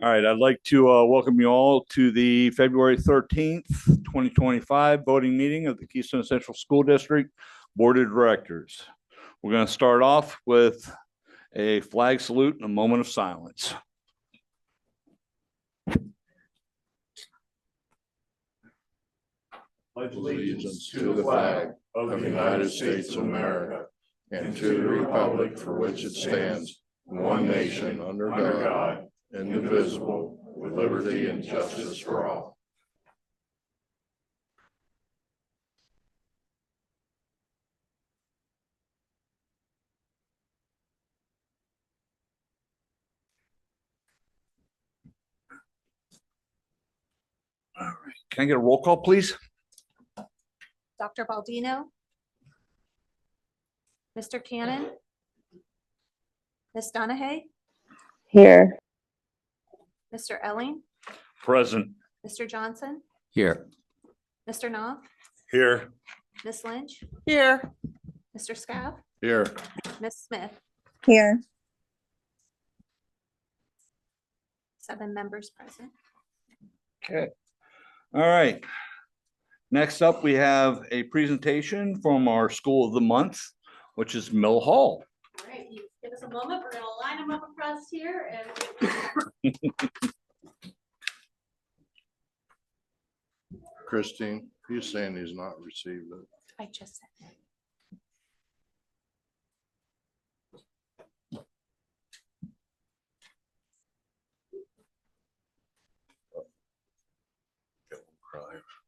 All right, I'd like to welcome you all to the February 13th, 2025 voting meeting of the Keystone Central School District Board of Directors. We're going to start off with a flag salute and a moment of silence. Pledge allegiance to the flag of the United States of America and to the republic for which it stands, one nation under God, indivisible, with liberty and justice for all. All right, can I get a roll call, please? Dr. Baldino, Mr. Cannon, Ms. Donahue, Here. Mr. Elling, Present. Mr. Johnson, Here. Mr. Knopf, Here. Ms. Lynch, Here. Mr. Scaff, Here. Ms. Smith, Here. 7 members present. Okay. All right. Next up, we have a presentation from our School of the Month, which is Mill Hall. All right, you give us a moment. We're going to line them up across here and Christine, he's saying he's not received it. I just said that.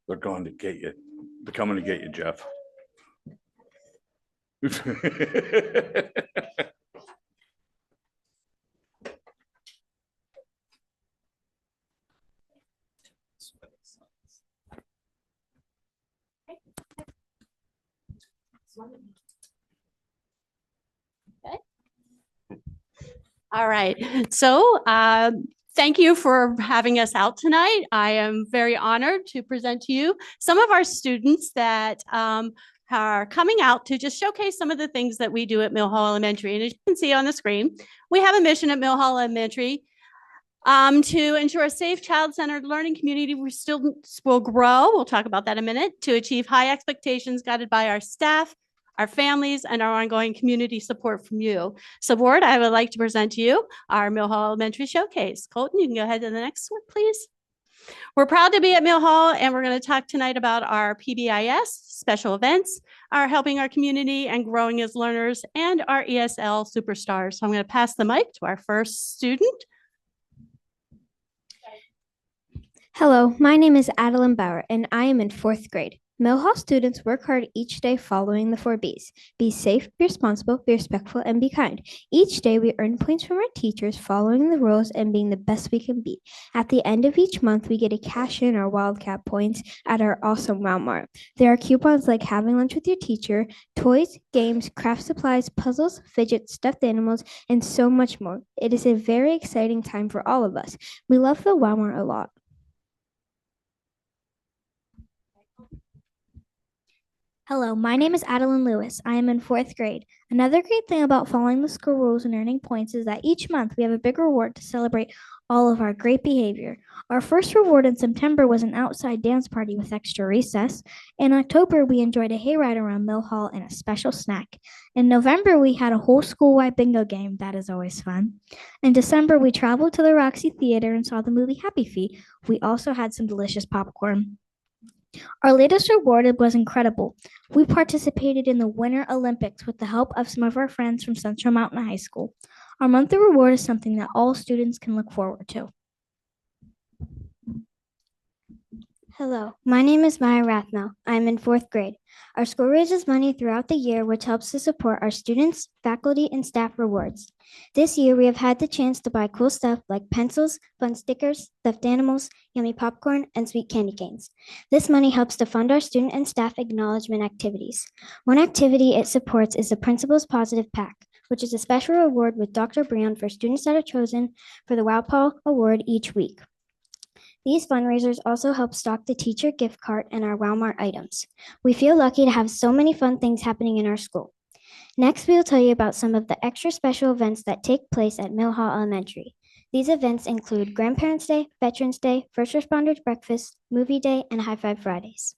They're going to get you. They're coming to get you, Jeff. all right. So thank you for having us out tonight. I am very honored to present to you some of our students that are coming out to just showcase some of the things that we do at Mill Hall Elementary. And as you can see on the screen, we have a mission at Mill Hall Elementary to ensure a safe, child-centered learning community where students will grow. We'll talk about that in a minute. To achieve high expectations guided by our staff, our families, and our ongoing community support from you. So board, I would like to present to you our Mill Hall Elementary Showcase. Colton, you can go ahead to the next one, please. We're proud to be at Mill Hall, and we're going to talk tonight about our PBIS, special events, our helping our community and growing as learners, and our ESL superstars. So I'm going to pass the mic to our first student. Hello, my name is Adeline Bauer, and I am in 4th grade. Mill Hall students work hard each day following the 4 Bs. Be safe, be responsible, be respectful, and be kind. Each day, we earn points from our teachers following the rules and being the best we can be. At the end of each month, we get to cash in our Wildcat points at our awesome Walmart. There are coupons like having lunch with your teacher, toys, games, craft supplies, puzzles, fidgets, stuffed animals, and so much more. It is a very exciting time for all of us. We love the Walmart a lot. Hello, my name is Adeline Lewis. I am in 4th grade. Another great thing about following the school rules and earning points is that each month we have a big reward to celebrate all of our great behavior. Our first reward in September was an outside dance party with extra recess. In October, we enjoyed a hayride around Mill Hall and a special snack. In November, we had a whole school-wide bingo game. That is always fun. In December, we traveled to the Roxy Theater and saw the movie Happy Feet. We also had some delicious popcorn. Our latest reward was incredible. We participated in the Winter Olympics with the help of some of our friends from Central Mountain High School. Our monthly reward is something that all students can look forward to. Hello, my name is Maya Rathmel. I am in 4th grade. Our school raises money throughout the year, which helps to support our students, faculty, and staff rewards. This year, we have had the chance to buy cool stuff like pencils, fun stickers, stuffed animals, yummy popcorn, and sweet candy canes. This money helps to fund our student and staff acknowledgement activities. One activity it supports is the Principal's Positive Pack, which is a special reward with Dr. Brown for students that are chosen for the WowPaw Award each week. These fundraisers also help stock the teacher gift cart and our Walmart items. We feel lucky to have so many fun things happening in our school. Next, we will tell you about some of the extra special events that take place at Mill Hall Elementary. These events include Grandparents' Day, Veterans Day, First Responders Breakfast, Movie Day, and High Five Fridays.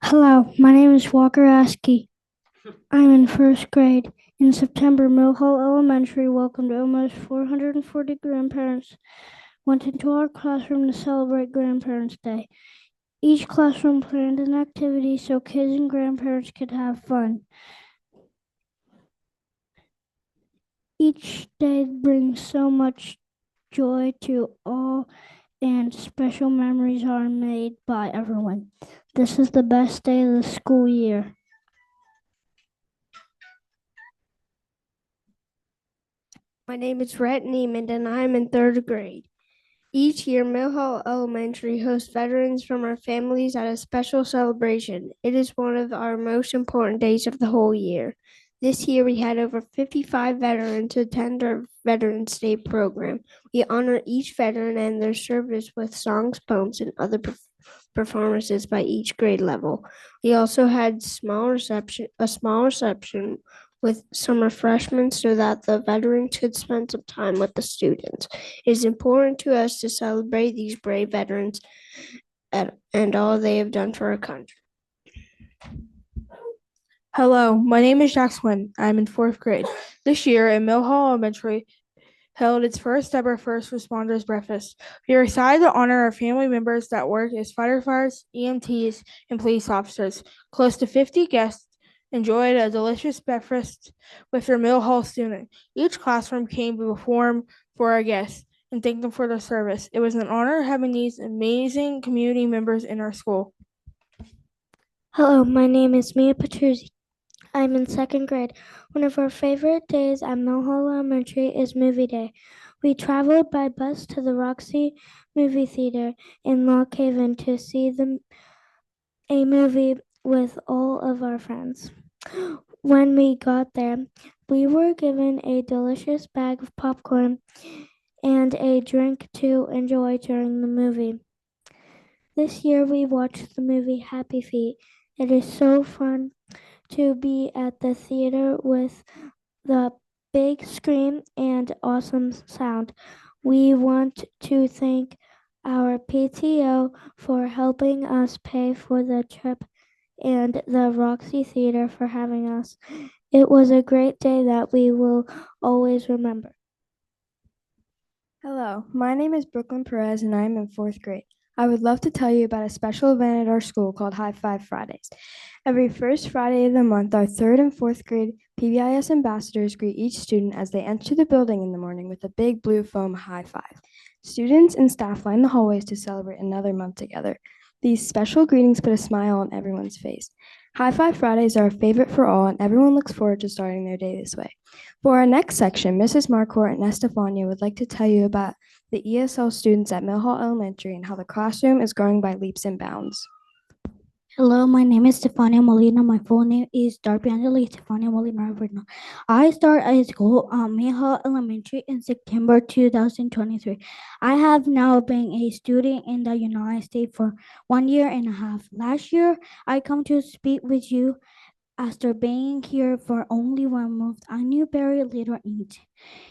Hello, my name is Walker Askey. I'm in first grade. In September, Mill Hall Elementary welcomed almost 440 grandparents went into our classroom to celebrate Grandparents' Day. Each classroom planned an activity so kids and grandparents could have fun. Each day brings so much joy to all, and special memories are made by everyone. This is the best day of the school year. My name is Rhett Neiman, and I'm in third grade. Each year, Mill Hall Elementary hosts veterans from our families at a special celebration. It is one of our most important days of the whole year. This year, we had over 55 veterans attend our Veterans Day program. We honor each veteran and their service with songs, poems, and other performances by each grade level. We also had a small reception with some refreshments so that the veterans could spend some time with the students. It is important to us to celebrate these brave veterans and all they have done for our country. Hello, my name is Jack Swin. I'm in fourth grade. This year, Mill Hall Elementary held its first ever First Responders Breakfast. We are excited to honor our family members that work as firefighters, EMTs, and police officers. Close to 50 guests enjoyed a delicious breakfast with their Mill Hall student. Each classroom came to perform for our guests and thank them for their service. It was an honor having these amazing community members in our school. Hello, my name is Mia Petruzzi. I'm in second grade. One of our favorite days at Mill Hall Elementary is Movie Day. We traveled by bus to the Roxy Movie Theater in Lock Haven to see a movie with all of our friends. When we got there, we were given a delicious bag of popcorn and a drink to enjoy during the movie. This year we watched the movie Happy Feet. It is so fun to be at the theater with the big screen and awesome sound. We want to thank our PTO for helping us pay for the trip and the Roxy Theater for having us. It was a great day that we will always remember. Hello, my name is Brooklyn Perez and I am in fourth grade. I would love to tell you about a special event at our school called High Five Fridays. Every first Friday of the month, our third and fourth grade PBIS ambassadors greet each student as they enter the building in the morning with a big blue foam high five. Students and staff line the hallways to celebrate another month together. These special greetings put a smile on everyone's face. High Five Fridays are a favorite for all, and everyone looks forward to starting their day this way. For our next section, Mrs. Marcourt and Estefania would like to tell you about the ESL students at Mill Hall Elementary and how the classroom is growing by leaps and bounds. Hello, my name is Stefania Molina. My full name is Darby Angeli Stefania Molina Alberno. I started at school at Mill Hall Elementary in September 2023. I have now been a student in the United States for 1 year and a half. Last year, I come to speak with you. After being here for only 1 month, I knew very little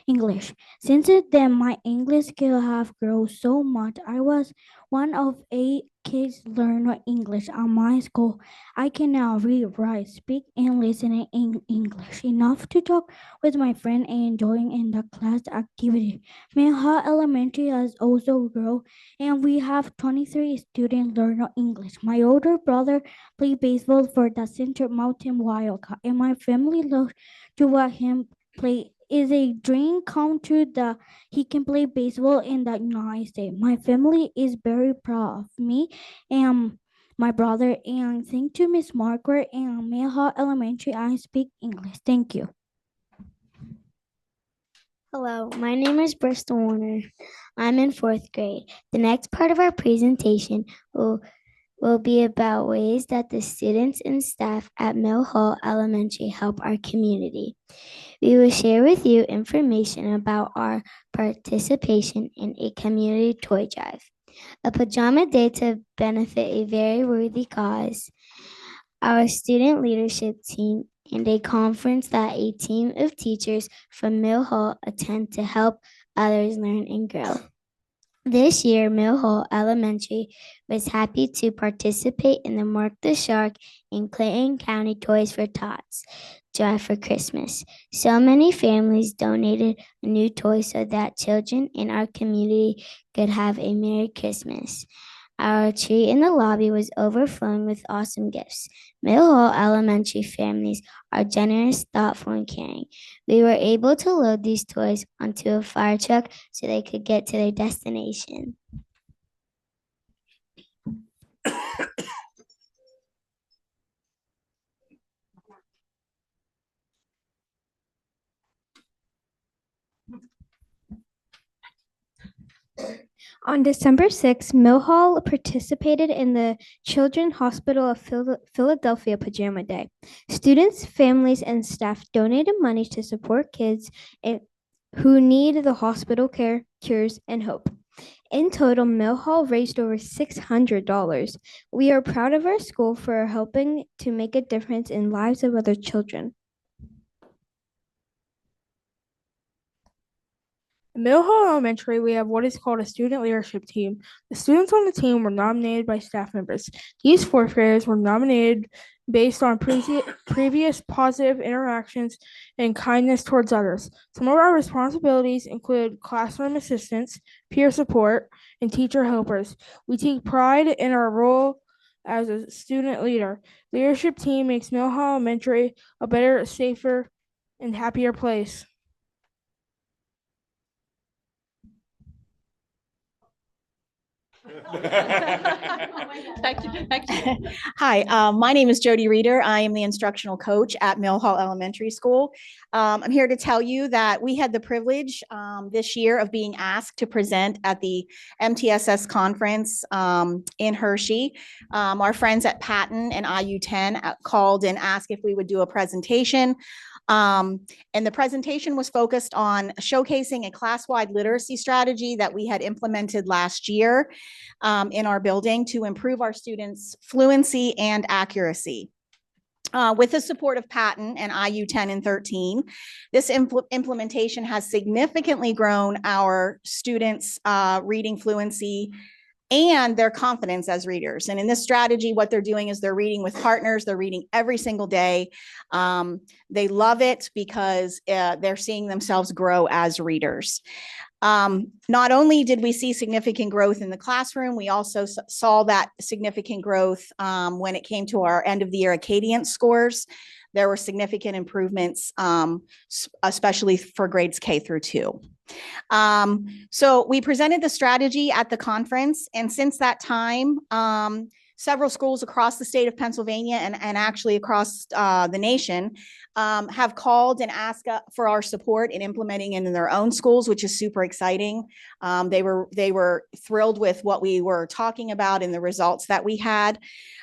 English. Since then, my English skills have grown so much. I was one of 8 kids learning English at my school. I can now read, write, speak, and listen in English enough to talk with my friend and enjoying in the class activity. Mill Hall Elementary has also grown, and we have 23 students learning English. My older brother played baseball for the Central Mountain Wildcat, and my family loves to watch him play. Is a dream come true that he can play baseball in the United States. My family is very proud of me and my brother, and thank to Miss Margaret and Mill Hall Elementary, I speak English. Thank you. Hello, my name is Bristol Warner. I'm in 4th grade. The next part of our presentation will be about ways that the students and staff at Mill Hall Elementary help our community. We will share with you information about our participation in a community toy drive, a pajama day to benefit a very worthy cause, our student leadership team, and a conference that a team of teachers from Mill Hall attend to help others learn and grow. This year, Mill Hall Elementary was happy to participate in the Mark the Shark and Clinton County Toys for Tots drive for Christmas. So many families donated a new toy so that children in our community could have a Merry Christmas. Our tree in the lobby was overflowing with awesome gifts. Mill Hall Elementary families are generous, thoughtful, and caring. We were able to load these toys onto a fire truck so they could get to their destination. On December 6th, Mill Hall participated in the Children's Hospital of Philadelphia Pajama Day. Students, families, and staff donated money to support kids who need the hospital care, cures, and hope. In total, Mill Hall raised over $600. We are proud of our school for helping to make a difference in lives of other children. At Mill Hall Elementary, we have what is called a student leadership team. The students on the team were nominated by staff members. These fourth graders were nominated based on previous positive interactions and kindness towards others. Some of our responsibilities include classroom assistance, peer support, and teacher helpers. We take pride in our role as a student leader. Leadership team makes Mill Hall Elementary a better, safer, and happier place. Thank you. Hi, my name is Jody Reeder. I am the instructional coach at Mill Hall Elementary School. I'm here to tell you that we had the privilege this year of being asked to present at the MTSS conference in Hershey. Our friends at Patton and IU10 called and asked if we would do a presentation. And the presentation was focused on showcasing a class-wide literacy strategy that we had implemented last year in our building to improve our students' fluency and accuracy. With the support of Patton and IU10 and 13, this implementation has significantly grown our students' reading fluency and their confidence as readers. And in this strategy, what they're doing is they're reading with partners. They're reading every single day. They love it because they're seeing themselves grow as readers. Not only did we see significant growth in the classroom, we also saw that significant growth when it came to our end of the year Acadience scores. There were significant improvements, especially for grades K through 2. So we presented the strategy at the conference, and since that time, several schools across the state of Pennsylvania and actually across the nation have called and asked for our support in implementing it in their own schools, which is super exciting. They were thrilled with what we were talking about and the results that we had.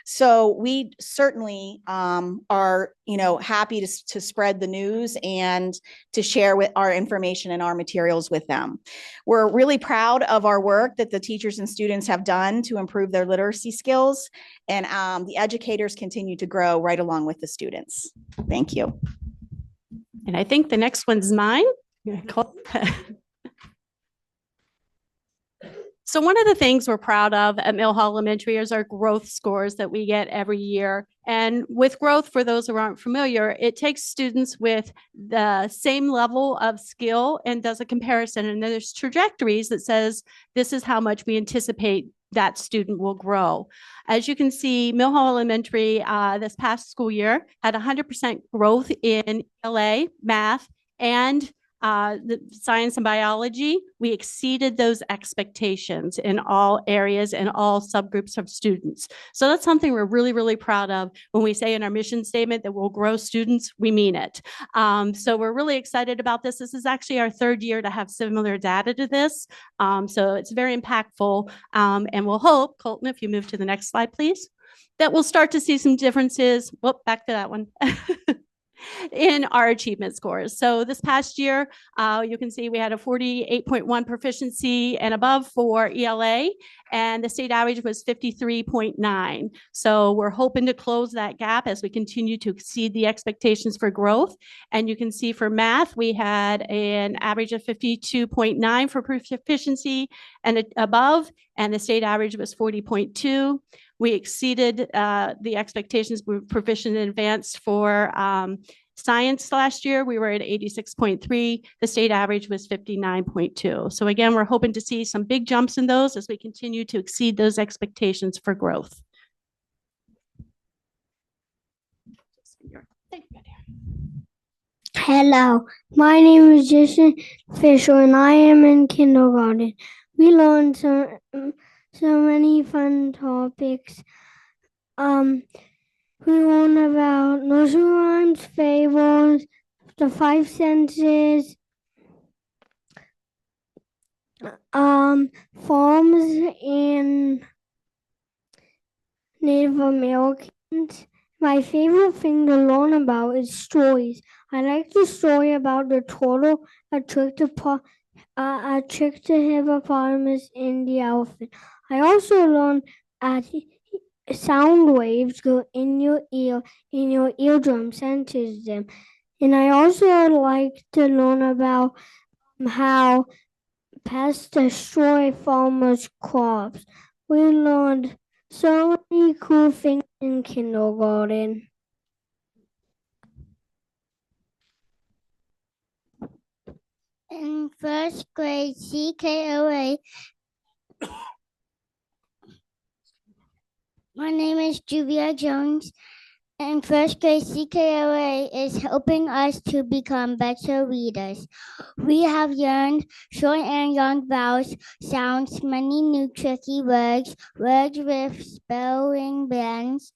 So we certainly are, happy to spread the news and to share with our information and our materials with them. We're really proud of our work that the teachers and students have done to improve their literacy skills, and the educators continue to grow right along with the students. Thank you. And I think the next one's mine. So one of the things we're proud of at Mill Hall Elementary is our growth scores that we get every year. And with growth, for those who aren't familiar, it takes students with the same level of skill and does a comparison. And then there's trajectories that says, this is how much we anticipate that student will grow. As you can see, Mill Hall Elementary this past school year had 100% growth in ELA, math, and the science and biology. We exceeded those expectations in all areas and all subgroups of students. So that's something we're really, really proud of. When we say in our mission statement that we'll grow students, we mean it. So we're really excited about this. This is actually our third year to have similar data to this. So it's very impactful. And we'll hope, Colton, if you move to the next slide, please, that we'll start to see some differences. Whoop, back to that one. in our achievement scores. So this past year, you can see we had a 48.1 proficiency and above for ELA, and the state average was 53.9. So we're hoping to close that gap as we continue to exceed the expectations for growth. And you can see for math, we had an average of 52.9 for proficiency and above, and the state average was 40.2. We exceeded the expectations. We were proficient in advanced for science last year. We were at 86.3. The state average was 59.2. So again, we're hoping to see some big jumps in those as we continue to exceed those expectations for growth. Hello, my name is Jason Fisher and I am in kindergarten. We learned so many fun topics. We learned about nursery rhymes, fables, the 5 senses, farms and Native Americans. My favorite thing to learn about is stories. I like the story about the turtle that tricked the hippopotamus and the elephant. I also learned that sound waves go in your eardrum, senses them. And I also like to learn about how pests destroy farmers' crops. We learned so many cool things in kindergarten. In first grade, CKOA. My name is Julia Jones. In first grade, CKOA is helping us to become better readers. We have learned short and long vowels, sounds, many new tricky words, words with spelling blends,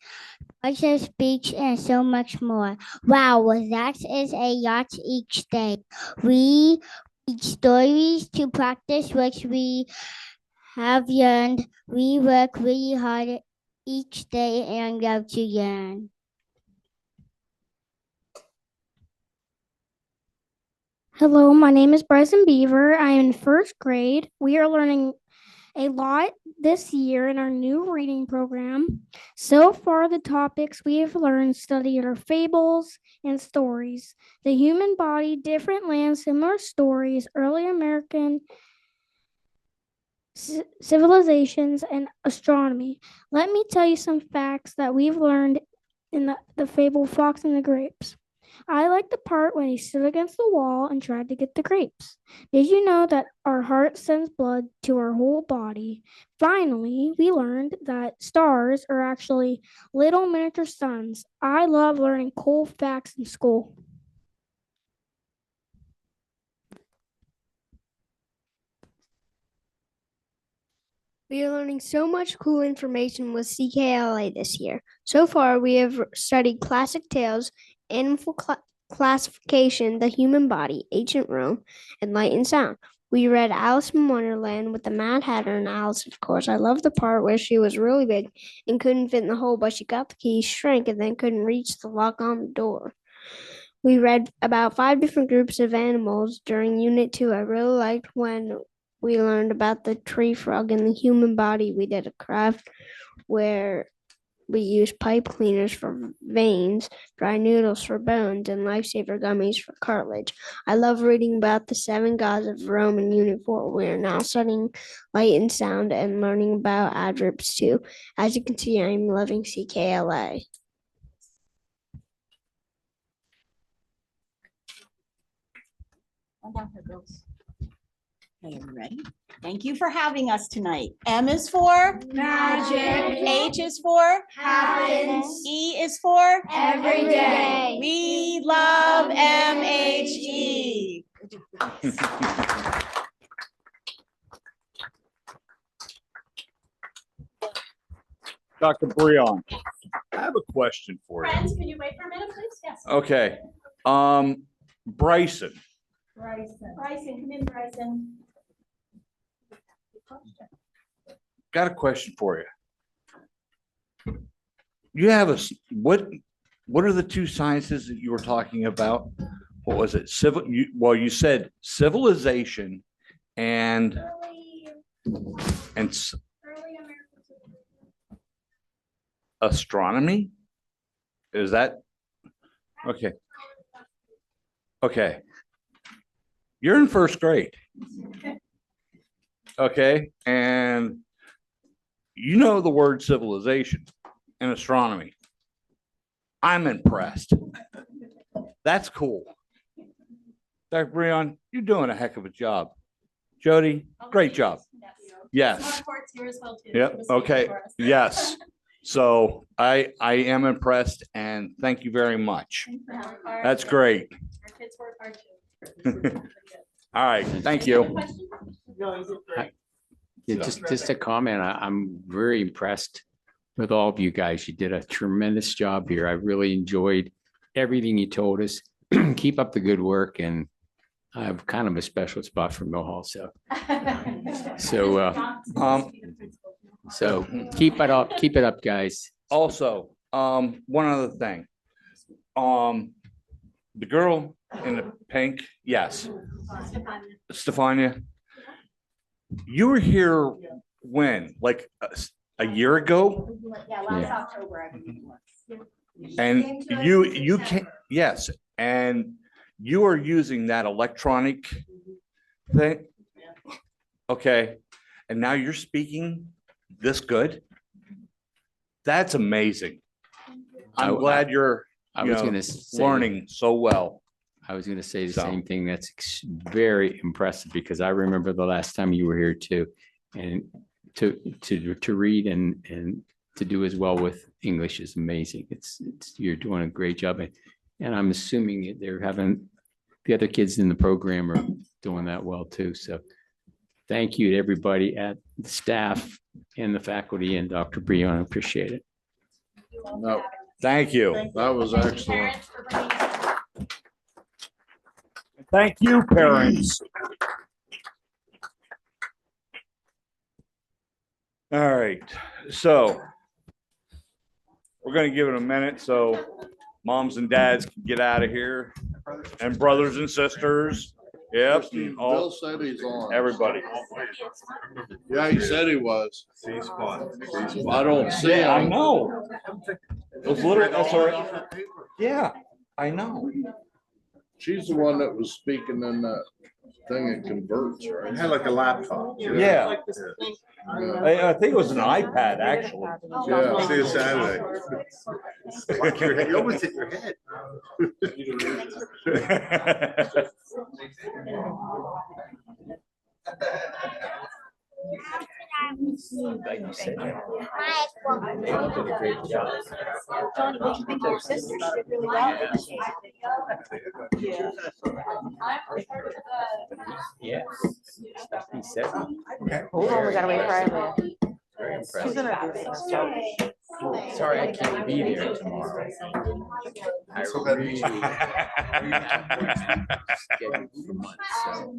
parts of speech, and so much more. Wow, that is a lot each day. We read stories to practice what we have learned. We work really hard each day and love to learn. Hello, my name is Bryson Beaver. I am in first grade. We are learning a lot this year in our new reading program. So far, the topics we have learned studied are fables and stories, the human body, different lands, similar stories, early American civilizations, and astronomy. Let me tell you some facts that we've learned in the fable Fox and the Grapes. I like the part when he stood against the wall and tried to get the grapes. Did you know that our heart sends blood to our whole body? Finally, we learned that stars are actually little miniature suns. I love learning cool facts in school. We are learning so much cool information with CKLA this year. So far, we have studied classic tales, animal classification, the human body, ancient Rome, and light and sound. We read Alice in Wonderland with the Mad Hatter and Alice, of course. I love the part where she was really big and couldn't fit in the hole, but she got the key, shrank, and then couldn't reach the lock on the door. We read about 5 different groups of animals during Unit 2. I really liked when we learned about the tree frog and the human body. We did a craft where we used pipe cleaners for veins, dry noodles for bones, and lifesaver gummies for cartilage. I love reading about the 7 gods of Rome in Unit 4. We are now studying light and sound and learning about adverbs too. As you can see, I'm loving CKLA. Okay, are we ready? Thank you for having us tonight. M is for Magic. H is for Happens. E is for Every day. We love MHE. Dr. Breon, I have a question for you. Friends, can you wait for a minute, please? Yes. Okay, Bryson. Bryson, come in, Bryson. Got a question for you. You have what what are the two sciences that you were talking about? What was it? You said civilization and s- astronomy? Is that? Okay. Okay. You're in first grade. Okay. And you know the word civilization and astronomy. I'm impressed. That's cool. Dr. Breon, you're doing a heck of a job. Jody, great job. Yes. Yep. Okay. Yes. So I am impressed and thank you very much. That's great. All right. Thank you. Yeah, just a comment. I'm very impressed with all of you guys. You did a tremendous job here. I really enjoyed everything you told us. Keep up the good work, and I have kind of a special spot for Mill Hall. So keep it up. Keep it up, guys. Also, one other thing. The girl in the pink, yes. Stefania, you were here when? Like a year ago? Yeah, last October, I believe it was. And you can, yes, and you are using that electronic thing? Okay, and now you're speaking this good? That's amazing. I'm glad you're learning so well. I was going to say the same thing. That's very impressive because I remember the last time you were here too, and to read and to do as well with English is amazing. It's you're doing a great job, and I'm assuming they're having the other kids in the program are doing that well too. So thank you to everybody at the staff and the faculty and Dr. Breon. I appreciate it. No, thank you. That was excellent. Thank you, parents. All right, so we're going to give it a minute so moms and dads can get out of here, and brothers and sisters. Yep. Bill said he's on. Everybody. Yeah, he said he was. He's fun. I don't see him. I know. Those little, that's all right. Yeah, I know. She's the one that was speaking in that thing it converts, right? Had like a laptop. Yeah. I think it was an iPad, actually. Yeah. See you Saturday. You almost hit your head. Like you said, Johnny, what you think your sister did really well, didn't she? Yes. Stephanie said. Hold on, we gotta wait for Eileen. Very She's impressive. gonna do Sorry, I can't be there tomorrow. I really scheduled for months, so.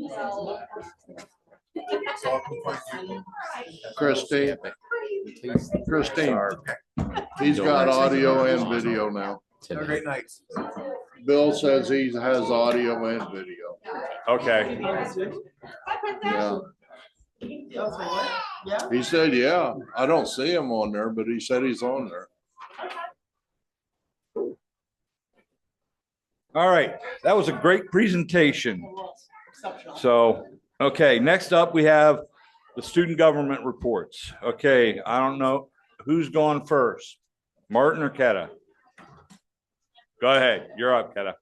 Christine, he's got audio and video now. Have a great night. Bill says he has audio and video. Okay. Yeah. He said, yeah, I don't see him on there, but he said he's on there. All right, that was a great presentation. So, okay, next up we have the student government reports. Okay, I don't know who's going first, Martin or Keta? Go ahead, you're up, Keta.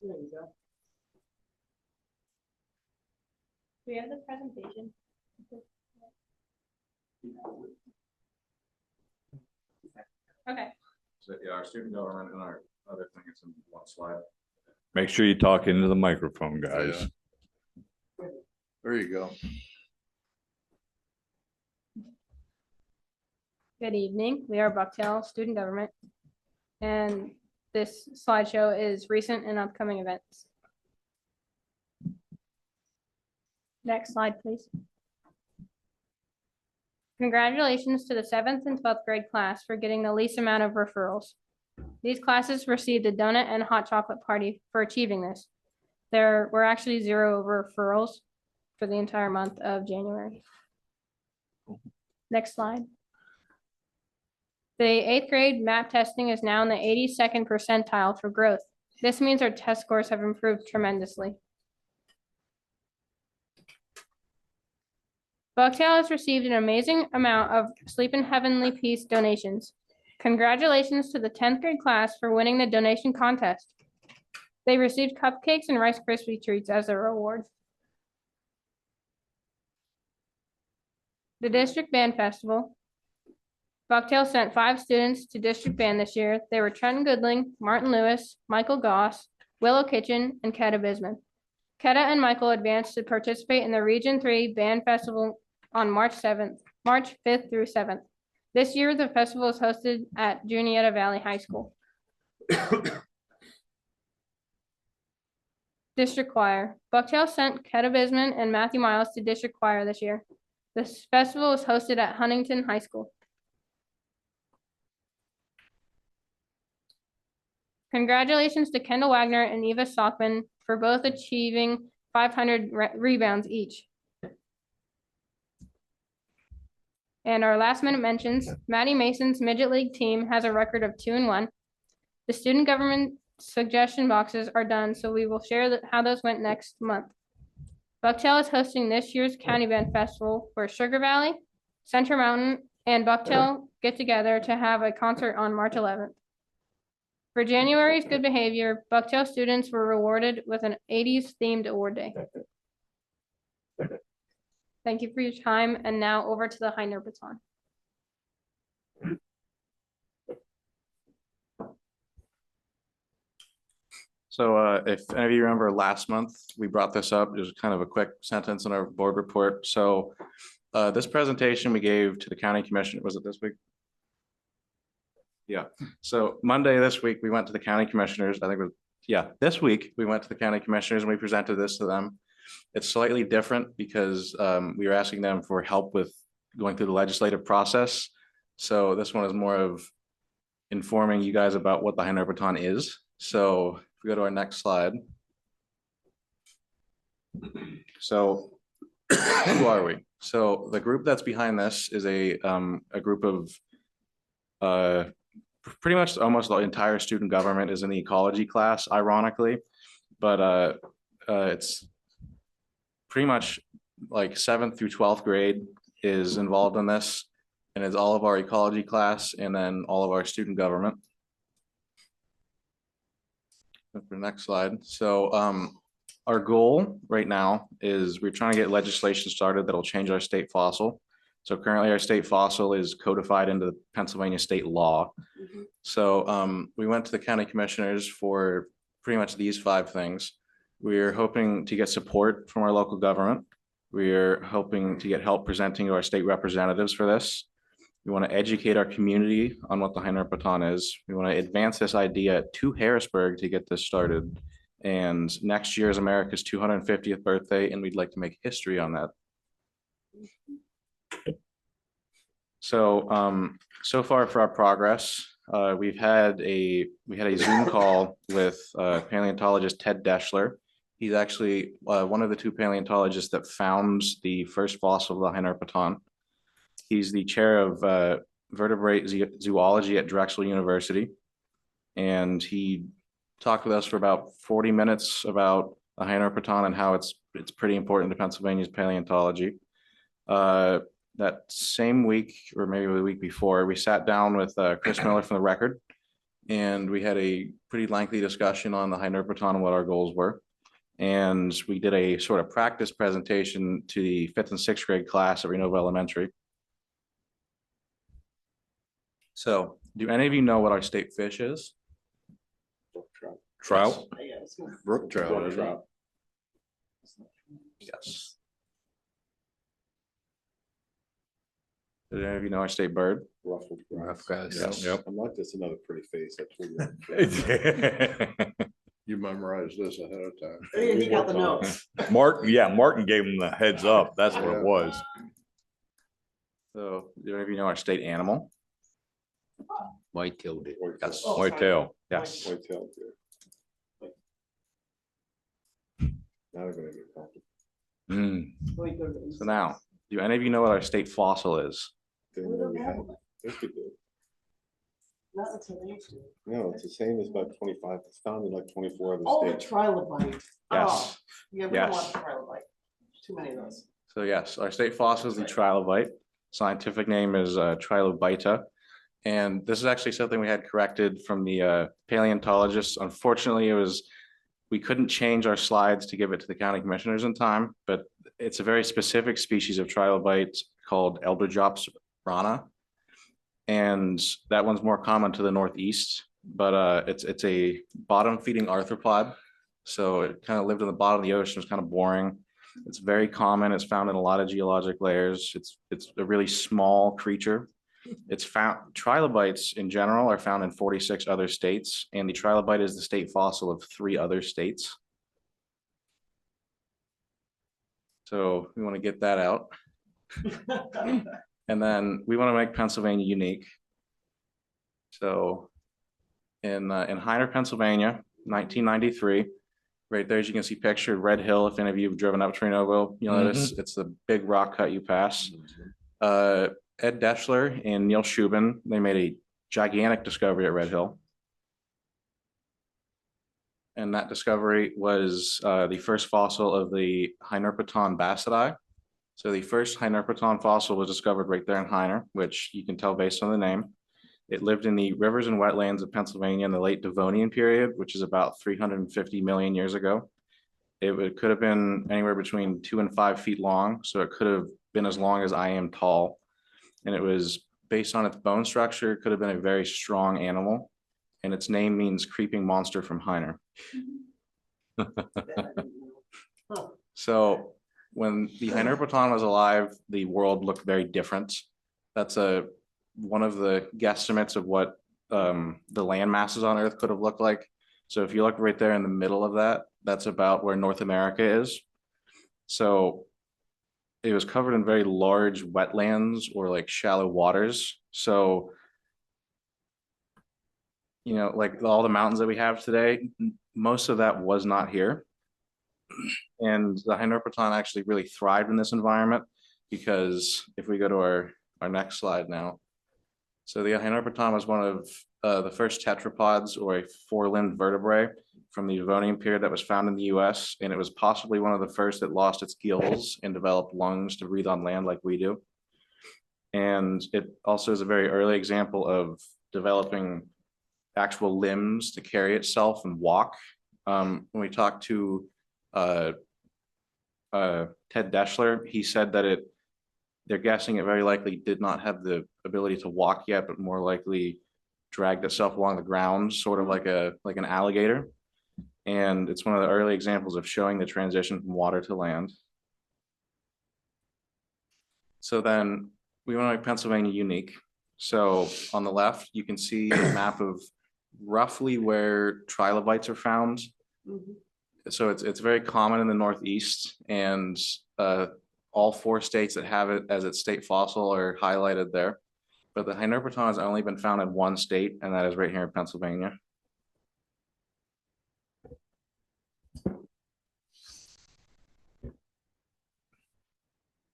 There you go. We have the presentation. Okay. So yeah, our student government and our other thing is in one slide. Make sure you talk into the microphone, guys. There you go. Good evening. We are Bucktail Student Government. And this slideshow is recent and upcoming events. Next slide, please. Congratulations to the 7th and 12th grade class for getting the least amount of referrals. These classes received a donut and hot chocolate party for achieving this. There were actually 0 referrals for the entire month of January. Next slide. The 8th grade MAP testing is now in the 82nd percentile for growth. This means our test scores have improved tremendously. Bucktail has received an amazing amount of Sleep in Heavenly Peace donations. Congratulations to the 10th grade class for winning the donation contest. They received cupcakes and Rice Krispie treats as a reward. The District Band Festival. Bucktail sent 5 students to District Band this year. They were Trenton Goodling, Martin Lewis, Michael Goss, Willow Kitchen, and Ketta Bisman. Ketta and Michael advanced to participate in the Region 3 Band Festival on March 5th through 7th. This year, the festival is hosted at Juniata Valley High School. District Choir. Bucktail sent Ketta Bisman and Matthew Miles to District Choir this year. This festival is hosted at Huntington High School. Congratulations to Kendall Wagner and Eva Sockman for both achieving 500 rebounds each. And our last minute mentions, Maddie Mason's Midget League team has a record of 2-1. The student government suggestion boxes are done, so we will share how those went next month. Bucktail is hosting this year's County Band Festival where Sugar Valley, Center Mountain, and Bucktail get together to have a concert on March 11th. For January's good behavior, Bucktail students were rewarded with an 80s themed award day. Thank you for your time, and now over to the Heiner baton. So if any of you remember last month, we brought this up, just kind of a quick sentence in our board report. So this presentation we gave to the county commission, was it this week? Yeah, so Monday this week, we went to the county commissioners, I think it was, yeah, this week, we went to the county commissioners and we presented this to them. It's slightly different because we were asking them for help with going through the legislative process. So this one is more of informing you guys about what the Heiner baton is. So if we go to our next slide. So who are we? So the group that's behind this is a group of pretty much almost the entire student government is in the ecology class, ironically, but it's pretty much like 7th through 12th grade is involved in this, and it's all of our ecology class and then all of our student government. For the next slide. So our goal right now is we're trying to get legislation started that'll change our state fossil. So currently our state fossil is codified into the Pennsylvania state law. So we went to the county commissioners for pretty much these 5 things. We're hoping to get support from our local government. We're hoping to get help presenting to our state representatives for this. We want to educate our community on what the Heiner baton is. We want to advance this idea to Harrisburg to get this started. And next year is America's 250th birthday, and we'd like to make history on that. So, so far for our progress, we had a Zoom call with paleontologist Ted Deschler. He's actually one of the 2 paleontologists that founds the first fossil of the Heiner baton. He's the chair of vertebrate zoology at Drexel University. And he talked with us for about 40 minutes about the Heiner baton and how it's pretty important to Pennsylvania's paleontology. That same week, or maybe the week before, we sat down with Chris Miller from the Record, and we had a pretty lengthy discussion on the Heiner baton and what our goals were. And we did a sort of practice presentation to the 5th and 6th grade class at Renova Elementary. So, do any of you know what our state fish is? Trout? Brook trout, isn't it? Yes. Did any of you know our state bird? Ruffled Rough grass. grass. Yep. I'm not just another pretty face. I told you. Martin, You memorized this ahead of time. He got the notes. yeah, Martin gave him the heads up. That's what it was. So, do any of you know our state animal? White-tailed deer. Yes. Oh, Whitetail. Yes. White-tailed deer. Now I'm gonna get comfortable. Mm. So now, do any of you know what our state fossil is? Didn't know we had it. Yes, we do. Not until they do. No, it's the same as about 25. It's found in like 24 other Oh, the states. trilobite. Yes. Oh, yeah, we don't Yes. want trilobite. Too many of those. So yes, our state fossil is the trilobite. Scientific name is Trilobita. And this is actually something we had corrected from the paleontologists. Unfortunately, we couldn't change our slides to give it to the county commissioners in time, but it's a very specific species of trilobite called Elderjops rana. And that one's more common to the northeast, but it's a bottom feeding arthropod. So it kind of lived in the bottom of the ocean. It's kind of boring. It's very common. It's found in a lot of geologic layers. It's a really small creature. It's found, trilobites in general are found in 46 other states, and the trilobite is the state fossil of 3 other states. So we want to get that out. And then we want to make Pennsylvania unique. So in Heiner, Pennsylvania, 1993, right there, as you can see pictured, Red Hill. If any of you have driven up Trinovo, you'll notice it's the big rock cut you pass. Ed Deschler and Neil Shubin, they made a gigantic discovery at Red Hill. And that discovery was the first fossil of the Hynerpeton bassidae. So the first Hynerpeton fossil was discovered right there in Heiner, which you can tell based on the name. It lived in the rivers and wetlands of Pennsylvania in the late Devonian period, which is about 350 million years ago. It could have been anywhere between 2 and 5 feet long, so it could have been as long as I am tall. And it was based on its bone structure, it could have been a very strong animal. And its name means creeping monster from Heiner. So when the Hynerpeton was alive, the world looked very different. That's one of the guesstimates of what the land masses on Earth could have looked like. So if you look right there in the middle of that, that's about where North America is. So it was covered in very large wetlands or like shallow waters. So, you know, like all the mountains that we have today, most of that was not here. And the Hynerpeton actually really thrived in this environment, because if we go to our next slide now. So the Hynerpeton was one of the first tetrapods, or a 4-limbed vertebrae from the Devonian period that was found in the US. And it was possibly one of the first that lost its gills and developed lungs to breathe on land like we do. And it also is a very early example of developing actual limbs to carry itself and walk. When we talked to Ted Deschler, he said that they're guessing it very likely did not have the ability to walk yet, but more likely dragged itself along the ground, sort of like an alligator. And it's one of the early examples of showing the transition from water to land. So then we want to make Pennsylvania unique. So on the left, you can see a map of roughly where trilobites are found. So it's very common in the Northeast, and all 4 states that have it as its state fossil are highlighted there. But the Hynerpeton has only been found in 1 state, and that is right here in Pennsylvania.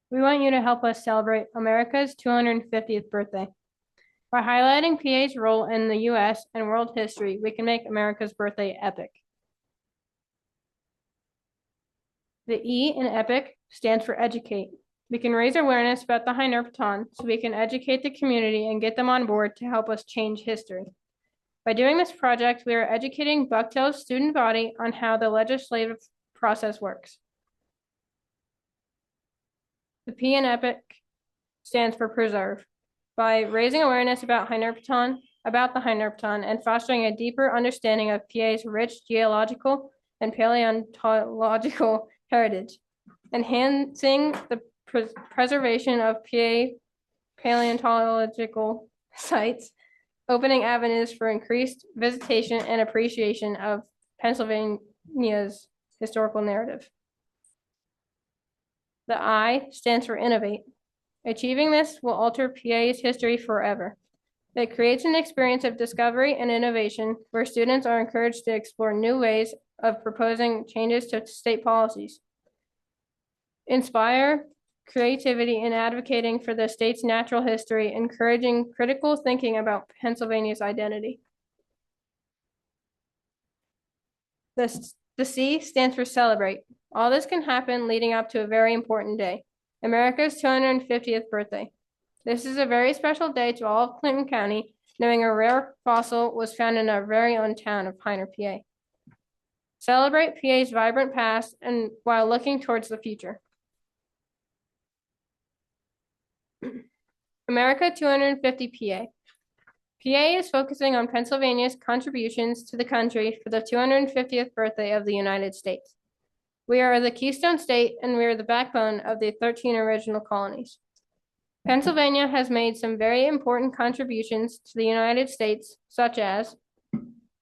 We want you to help us celebrate America's 250th birthday. By highlighting PA's role in the US and world history, we can make America's birthday epic. The E in epic stands for educate. We can raise awareness about the Hynerpeton so we can educate the community and get them on board to help us change history. By doing this project, we are educating Bucktail's student body on how the legislative process works. The P in epic stands for preserve. By raising awareness about the Hynerpeton and fostering a deeper understanding of PA's rich geological and paleontological heritage, enhancing the preservation of PA paleontological sites, opening avenues for increased visitation and appreciation of Pennsylvania's historical narrative. The I stands for innovate. Achieving this will alter PA's history forever. It creates an experience of discovery and innovation where students are encouraged to explore new ways of proposing changes to state policies. Inspire creativity in advocating for the state's natural history, encouraging critical thinking about Pennsylvania's identity. The C stands for celebrate. All this can happen leading up to a very important day, America's 250th birthday. This is a very special day to all of Clinton County, knowing a rare fossil was found in our very own town of Piner, PA. Celebrate PA's vibrant past and while looking towards the future. America 250 PA. PA is focusing on Pennsylvania's contributions to the country for the 250th birthday of the United States. We are the Keystone State and we are the backbone of the 13 original colonies. Pennsylvania has made some very important contributions to the United States, such as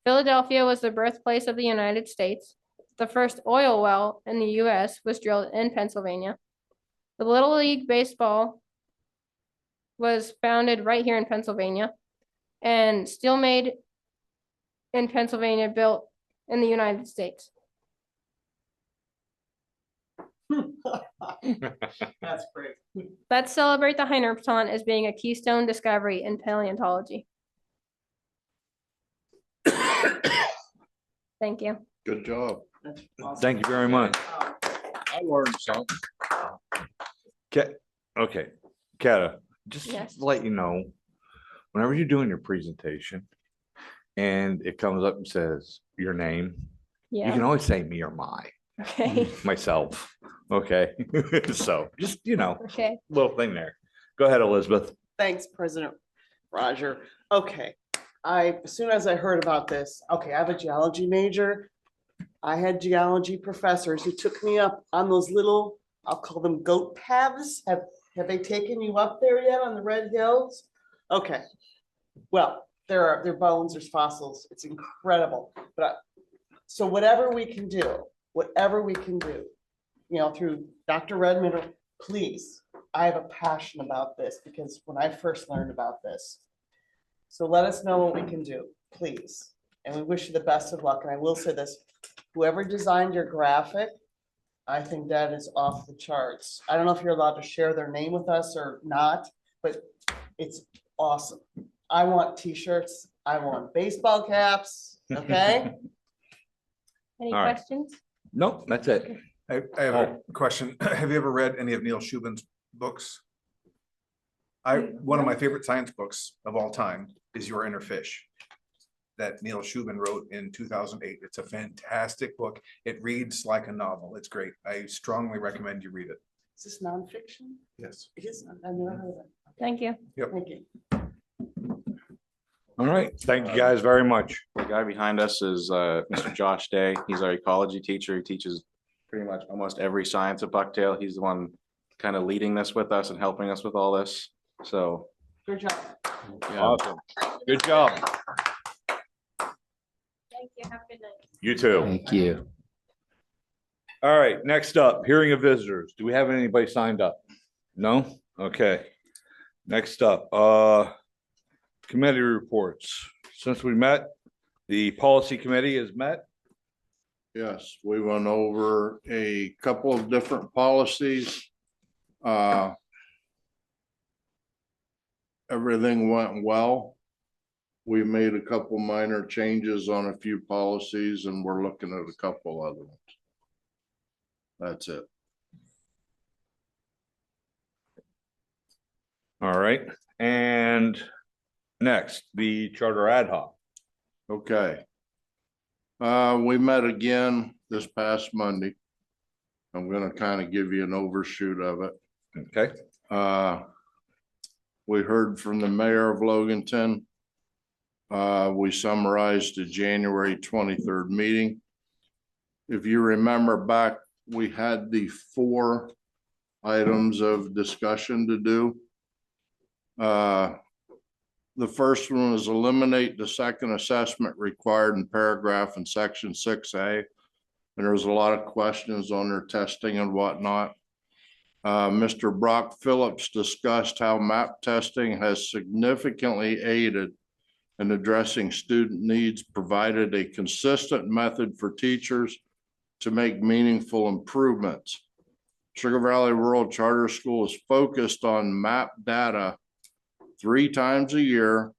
Philadelphia was the birthplace of the United States. The first oil well in the U.S. was drilled in Pennsylvania. The Little League Baseball was founded right here in Pennsylvania, and steel made in Pennsylvania built in the United States. That's great. Let's celebrate the Heinerpton as being a keystone discovery in paleontology. Thank you. Good job. Thank you very much. I learned something. Okay, Kata, just Yes. to let you know, whenever you're doing your presentation and it comes up and says your name, you Yeah. can always say me or my, Okay. myself. Okay, so just, Okay. little thing there. Go ahead, Elizabeth. Thanks, President Roger. Okay, as soon as I heard about this, okay, I have a geology major. I had geology professors who took me up on those little, I'll call them goat paths. Have they taken you up there yet on the Red Hills? Okay, well, there are bones, there's fossils. It's incredible. But so whatever we can do, through Dr. Redmond, please, I have a passion about this because when I first learned about this. So let us know what we can do, please. And we wish you the best of luck. And I will say this, whoever designed your graphic, I think that is off the charts. I don't know if you're allowed to share their name with us or not, but it's awesome. I want t-shirts. I want baseball caps, okay? Any All right. questions? Nope, that's it. I have a question. Have you ever read any of Neil Shubin's books? One of my favorite science books of all time is Your Inner Fish that Neil Shubin wrote in 2008. It's a fantastic book. It reads like a novel. It's great. I strongly recommend you read it. Is this nonfiction? Yes. It is, I've never heard of it. Thank you. Yep. Thank you. All right, thank you guys very much. The guy behind us is Mr. Josh Day. He's our ecology teacher. He teaches pretty much almost every science at Bucktail. He's the one kind of leading this with us and helping us with all this. So. Good job. Yeah. Awesome. Good job. Thank you. Have a good night. You too. Thank you. All right, next up, hearing of visitors. Do we have anybody signed up? No? Okay. Next up, committee reports. Since we met, the policy committee has met. Yes, we went over a couple of different policies. Everything went well. We made a couple minor changes on a few policies and we're looking at a couple other ones. That's it. All right, and next, the charter ad hoc. Okay. We met again this past Monday. I'm gonna kind of give you an overshoot of it. Okay. We heard from the mayor of Loganton. We summarized the January 23rd meeting. If you remember back, we had the 4 items of discussion to do. The first one is eliminate the second assessment required in paragraph in section 6A. And there's a lot of questions on their testing and whatnot. Mr. Brock Phillips discussed how MAP testing has significantly aided in addressing student needs, provided a consistent method for teachers to make meaningful improvements. Sugar Valley Rural Charter School is focused on MAP data 3 times a year,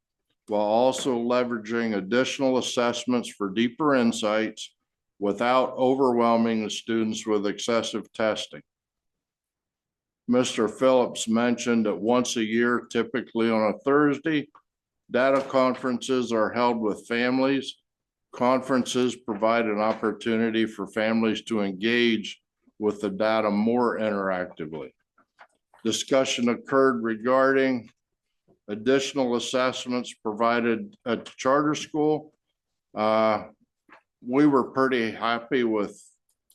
while also leveraging additional assessments for deeper insights without overwhelming the students with excessive testing. Mr. Phillips mentioned that once a year, typically on a Thursday, data conferences are held with families. Conferences provide an opportunity for families to engage with the data more interactively. Discussion occurred regarding additional assessments provided at the charter school. We were pretty happy with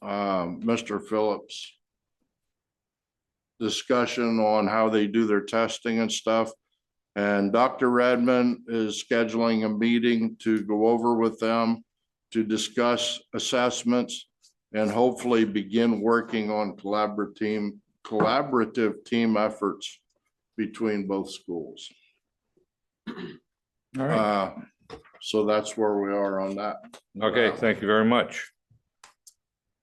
Mr. Phillips' discussion on how they do their testing and stuff. And Dr. Redmond is scheduling a meeting to go over with them to discuss assessments and hopefully begin working on collaborative team efforts between both schools. All right. So that's where we are on that. Okay, thank you very much.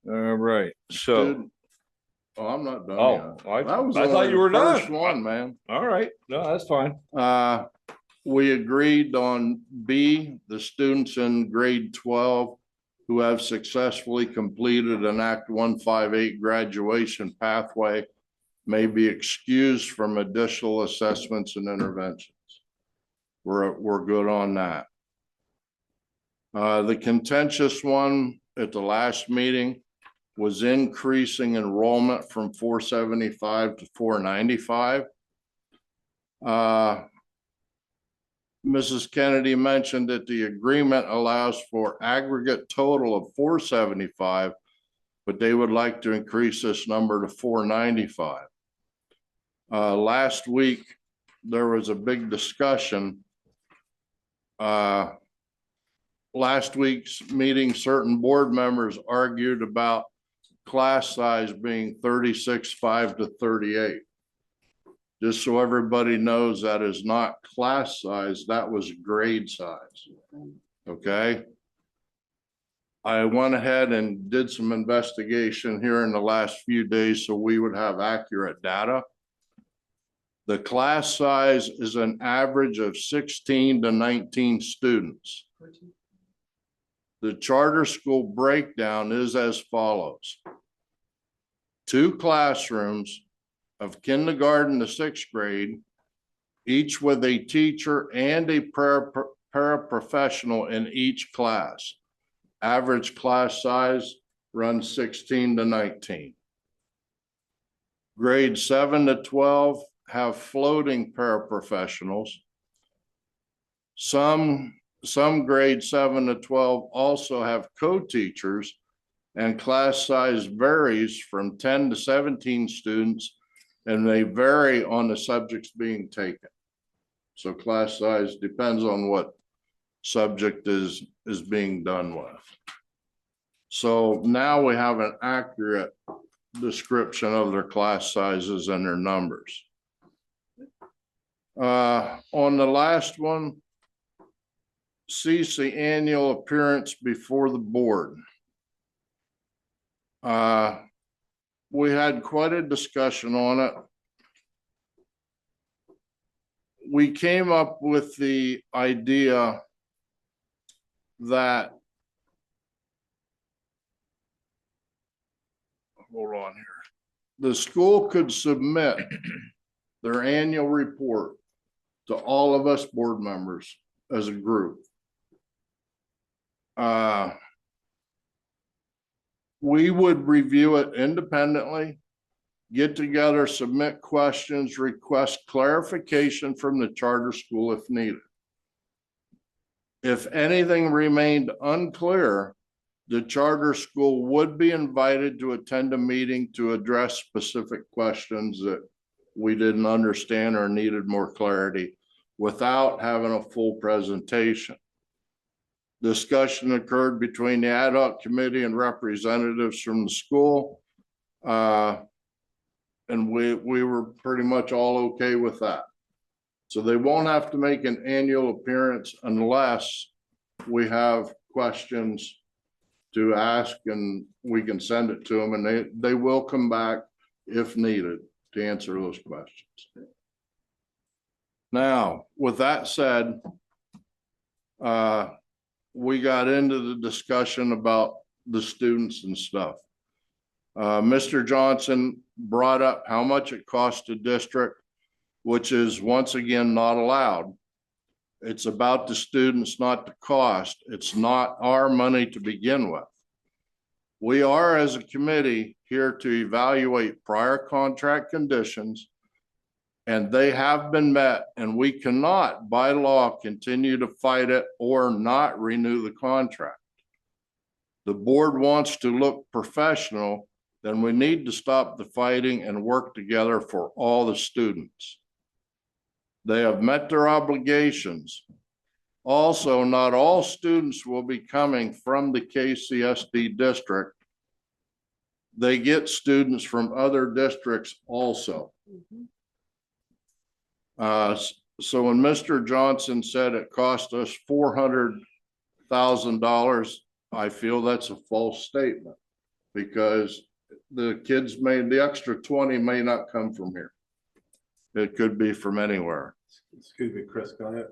All right, so. Oh, I'm not done Oh, yet. I was thought only you were the done. first one, man. All right, no, that's fine. We agreed on B, the students in grade 12 who have successfully completed an Act 158 graduation pathway may be excused from additional assessments and interventions. We're good on that. The contentious one at the last meeting was increasing enrollment from 475 to 495. Mrs. Kennedy mentioned that the agreement allows for aggregate total of 475, but they would like to increase this number to 495. Last week, there was a big discussion. Last week's meeting, certain board members argued about class size being 36.5 to 38. Just so everybody knows, that is not class size, that was grade size. Okay. I went ahead and did some investigation here in the last few days so we would have accurate data. The class size is an average of 16 to 19 students. The charter school breakdown is as follows. 2 classrooms of kindergarten to 6th grade, each with a teacher and a paraprofessional in each class. Average class size runs 16 to 19. Grade 7 to 12 have floating paraprofessionals. Some grade 7 to 12 also have co-teachers, and class size varies from 10 to 17 students, and they vary on the subjects being taken. So class size depends on what subject is being done with. So now we have an accurate description of their class sizes and their numbers. On the last one, cease the annual appearance before the board. We had quite a discussion on it. We came up with the idea that, hold on here, the school could submit their annual report to all of us board members as a group. We would review it independently, get together, submit questions, request clarification from the charter school if needed. If anything remained unclear, the charter school would be invited to attend a meeting to address specific questions that we didn't understand or needed more clarity without having a full presentation. Discussion occurred between the ad hoc committee and representatives from the school. And we were pretty much all okay with that. So they won't have to make an annual appearance unless we have questions to ask, and we can send it to them, and they will come back if needed to answer those questions. Now, with that said, we got into the discussion about the students and stuff. Mr. Johnson brought up how much it costs the district, which is once again not allowed. It's about the students, not the cost. It's not our money to begin with. We are, as a committee, here to evaluate prior contract conditions, and they have been met, and we cannot, by law, continue to fight it or not renew the contract. The board wants to look professional, then we need to stop the fighting and work together for all the students. They have met their obligations. Also, not all students will be coming from the KCSD district. They get students from other districts also. So when Mr. Johnson said it cost us $400,000, I feel that's a false statement, because the kids the extra 20 may not come from here. It could be from anywhere. Excuse me, Chris, I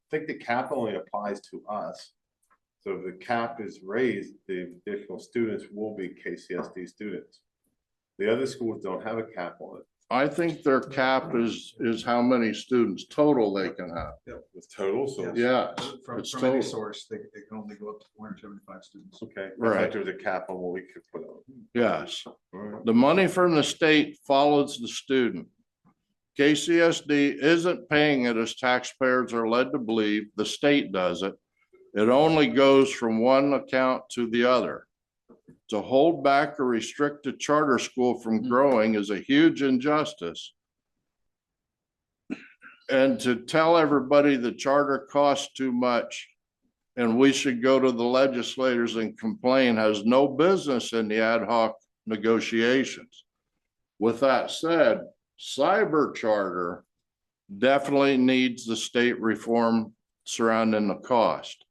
think the cap only applies to us. So if the cap is raised, the additional students will be KCSD students. The other schools don't have a cap on it. I think their cap is how many students total they can have. Yeah, it's total, so. Yeah, From it's any total. source, they can only go up to 475 students. Okay. Right. There's a cap on what we could put on. Yes. The money from the state follows the student. KCSD isn't paying it as taxpayers are led to believe. The state does it. It only goes from one account to the other. To hold back or restrict a charter school from growing is a huge injustice. And to tell everybody the charter costs too much and we should go to the legislators and complain has no business in the ad hoc negotiations. With that said, cyber charter definitely needs the state reform surrounding the cost.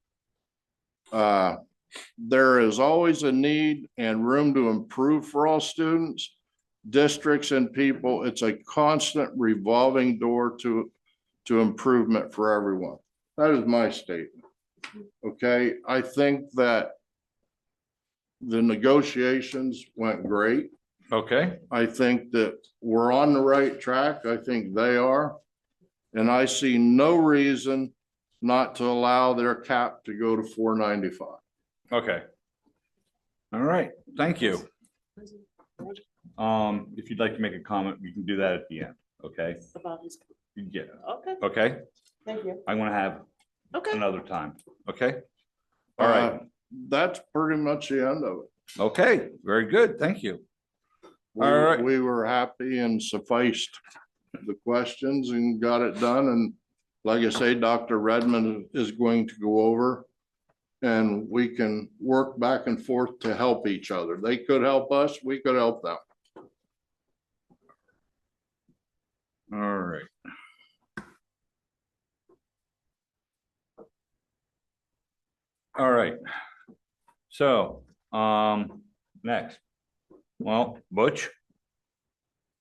There is always a need and room to improve for all students, districts, and people. It's a constant revolving door to improvement for everyone. That is my statement. Okay, I think that the negotiations went great. Okay. I think that we're on the right track. I think they are. And I see no reason not to allow their cap to go to 495. Okay. All right, thank you. If you'd like to make a comment, you can do that at the end, okay? About his, Yeah, okay, okay? thank you. I'm gonna have Okay. another time, okay? All right, That's pretty much the end of it. okay, very good, thank you. All right. We were happy and sufficed the questions and got it done. And like I say, Dr. Redmond is going to go over and we can work back and forth to help each other. They could help us, we could help them. All right. All right. So, next. Well, Butch?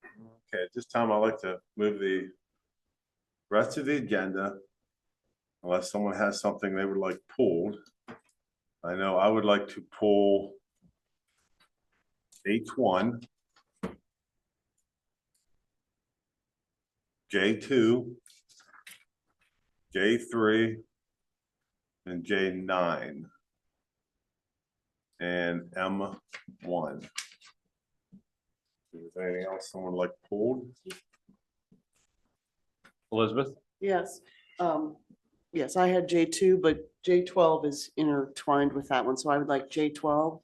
Okay, at this time, I'd like to move the rest of the agenda. Unless someone has something they would like pulled. I know I would like to pull H1, J2, J3, and J9, and M1. Is there anything else someone would like pulled? Elizabeth? Yes, yes, I had J2, but J12 is intertwined with that one, so I would like J12.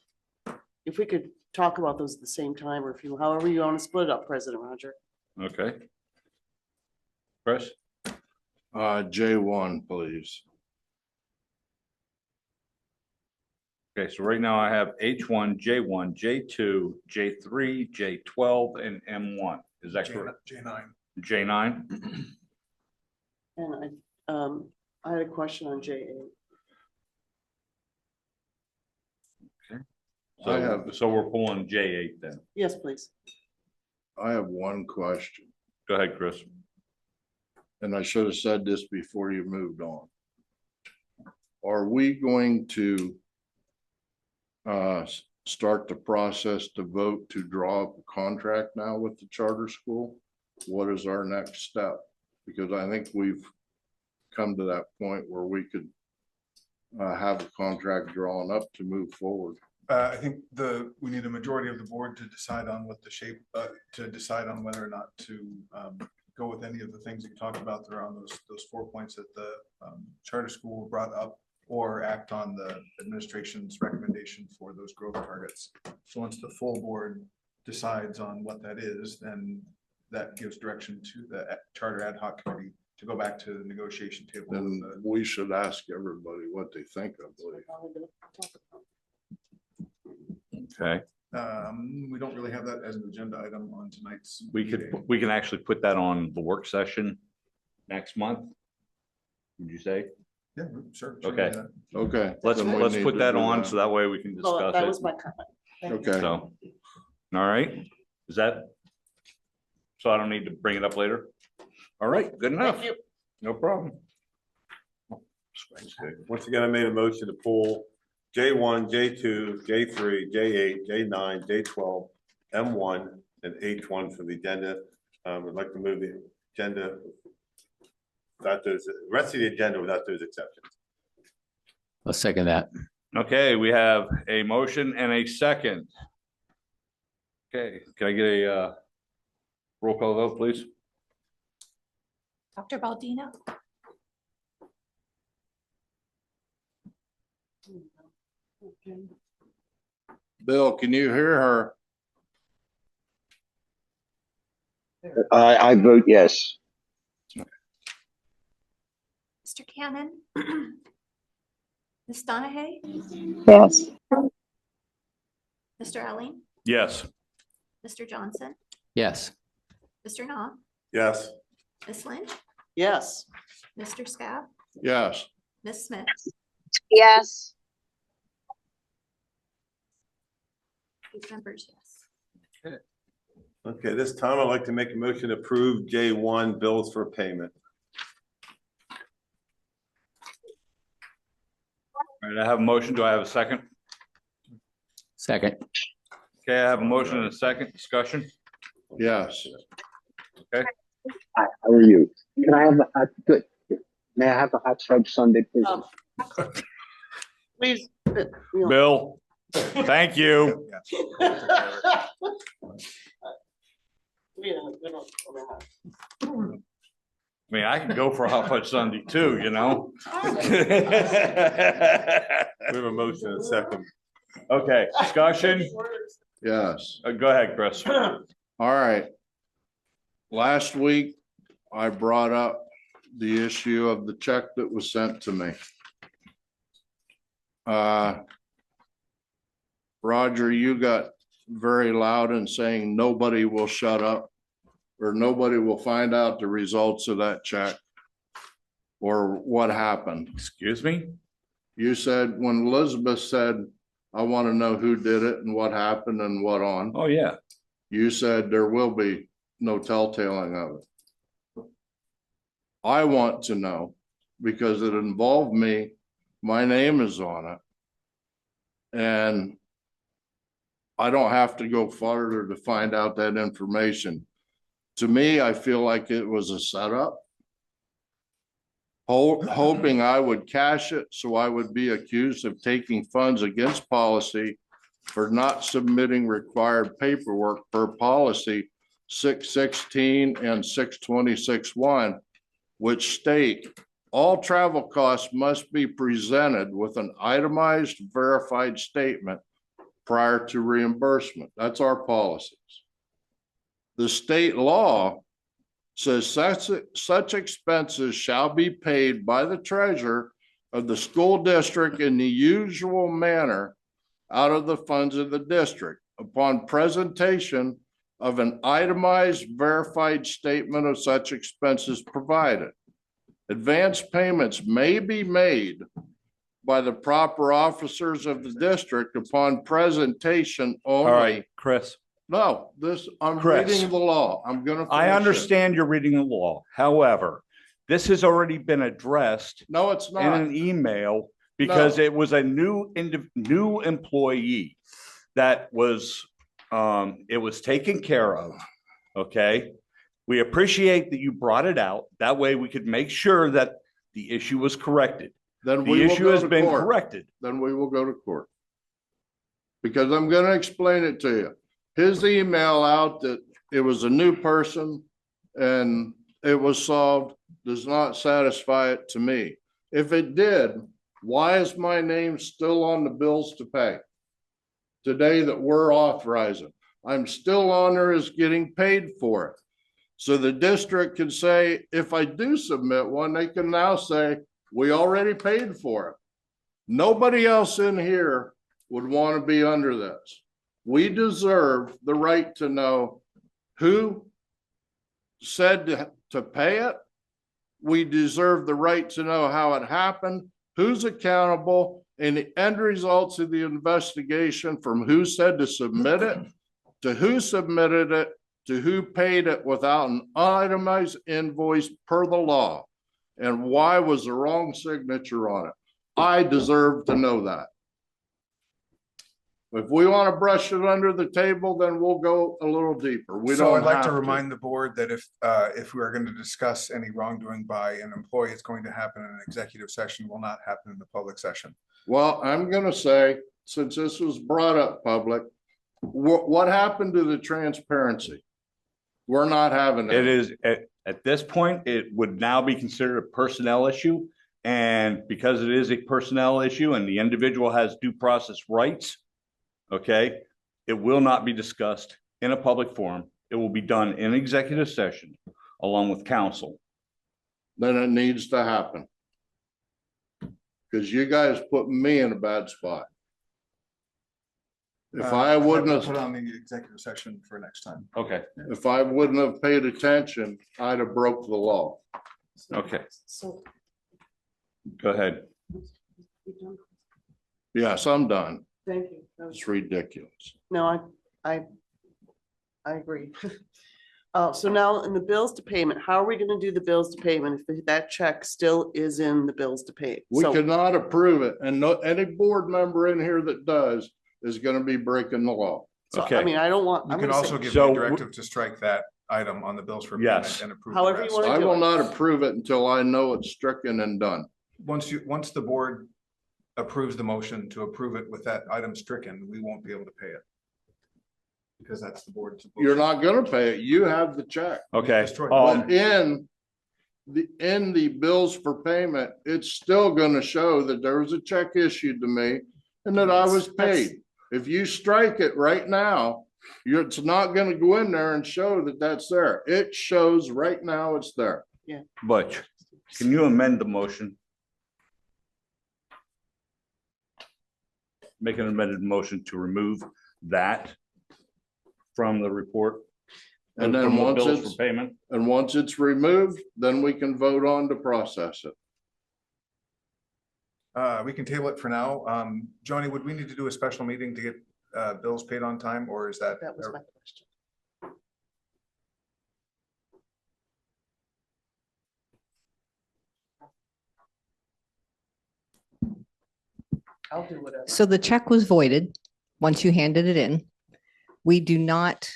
If we could talk about those at the same time, or if you, however you want to split it up, President Roger. Okay. Chris? J1, please. Okay, so right now I have H1, J1, J2, J3, J12, and M1. Is that correct? J9. J9? And I had a question on J8. So we're pulling J8 then. Yes, please. I have one question, Go ahead, Chris. and I should have said this before you moved on. Are we going to start the process to vote to draw up a contract now with the charter school? What is our next step? Because I think we've come to that point where we could have a contract drawn up to move forward. I think we need a majority of the board to decide on what the shape, to decide on whether or not to go with any of the things that you talked about there on those 4 points that the charter school brought up, or act on the administration's recommendation for those growth targets. So once the full board decides on what that is, then that gives direction to the charter ad hoc committee to go back to the negotiation table. Then we should ask everybody what they think, I believe. Okay. We don't really have that as an agenda item on tonight's. We can actually put that on the work session next month. Would you say? Yeah, sure. Okay. Okay. Let's then we need put to that do on so that way we can Well, discuss that it. was my comment. Thank you. Okay. So, all right, is that? So I don't need to bring it up later? All right, good enough. Thank you. No problem. Okay. Once again, I made a motion to pull J1, J2, J3, J8, J9, J12, M1, and H1 for the agenda. I'd like to move the agenda without those, the rest of the agenda without those exceptions. I'll second that. Okay, we have a motion and a second. Okay, can I get a roll call vote, please? Dr. Baldino, Bill, can you hear her? I vote yes. Mr. Cannon, Ms. Donahue, Yes. Mr. Elling, Yes. Mr. Johnson, Yes. Mr. Knopf, Yes. Ms. Lynch, Yes. Mr. Scott, Yes. Ms. Smith. Yes. Eight members, yes. Okay, this time I'd like to make a motion to approve J1 bills for payment. All right, I have a motion. Do I have a second? Second. Okay, I have a motion and a second. Discussion? Yes. Okay. Hi, how are you? Can I have a good? May I have a hot fudge sundae, please? Please. Bill, thank you. I mean, I can go for a hot fudge sundae too, you know? We have a motion and a second. Okay, discussion? Yes. Go ahead, Chris. All right. Last week, I brought up the issue of the check that was sent to me. Roger, you got very loud in saying nobody will shut up, or nobody will find out the results of that check or what happened. Excuse me? You said, when Elizabeth said, I want to know who did it and what happened and what on. Oh, yeah. You said there will be no telltaling of it. I want to know because it involved me. My name is on it. And I don't have to go farther to find out that information. To me, I feel like it was a setup. Hoping I would cash it so I would be accused of taking funds against policy for not submitting required paperwork per policy 616 and 626-1, which state all travel costs must be presented with an itemized verified statement prior to reimbursement. That's our policies. The state law says such expenses shall be paid by the treasurer of the school district in the usual manner out of the funds of the district upon presentation of an itemized verified statement of such expenses provided. Advance payments may be made by the proper officers of the district upon presentation only. All right, Chris. No, I'm Chris. reading the law. I'm gonna. I finish it. understand you're reading the law. However, this has already been addressed No, it's in not. an email because No. it was a new employee that was, it was taken care of. Okay? We appreciate that you brought it out. That way we could make sure that the issue was corrected. Then The we will issue go has to been court. corrected. Then we will go to court. Because I'm gonna explain it to you. His email out that it was a new person and it was solved does not satisfy it to me. If it did, why is my name still on the bills to pay? Today that we're authorizing, I'm still on there as getting paid for it. So the district can say, if I do submit one, they can now say, we already paid for it. Nobody else in here would want to be under this. We deserve the right to know who said to pay it. We deserve the right to know how it happened, who's accountable, and the end results of the investigation from who said to submit it, to who submitted it, to who paid it without an itemized invoice per the law. And why was the wrong signature on it? I deserve to know that. If we want to brush it under the table, then we'll go a little deeper. We So don't I'd like have to remind the board that if we are going to discuss any wrongdoing by an employee, it's going to happen in an executive session, will not happen in the public session. Well, I'm gonna say, since this was brought up public, what happened to the transparency? We're not having It it. is, at this point, it would now be considered a personnel issue. And because it is a personnel issue and the individual has due process rights, okay, it will not be discussed in a public forum. It will be done in executive session along with counsel. Then it needs to happen. Because you guys put me in a bad spot. If I wouldn't have. Put on the executive session for next time. Okay, If I wouldn't have paid attention, I'd have broke the law. okay, So. go ahead. Yes, I'm done. Thank you. That was- It's ridiculous. No, I agree. So now in the bills to payment, how are we gonna do the bills to payment if that check still is in the bills to pay? We So- cannot approve it, and no, any board member in here that does is gonna be breaking the law. So, I mean, I don't want. You I'm can gonna also say- give So me a directive to strike that item on the bills for payment Yes. and approve the However you rest. want I to do will it. not approve it until I know it's stricken and done. Once the board approves the motion to approve it with that item stricken, we won't be able to pay it. Because that's the board's. You're not gonna pay it. You have the check. Okay, But in the bills for payment, it's still gonna show that there was a check issued to me and that I was paid. If you strike it right now, it's not gonna go in there and show that that's there. It shows right now it's there. Yeah. Butch, can you amend the motion? Make an amended motion to remove that from the report. And then from the once bills it's, for payment. and once it's removed, then we can vote on to process it. We can table it for now. Joni, would we need to do a special meeting to get bills paid on time, or is that? That was my question. I'll do whatever. So the check was voided once you handed it in. We do not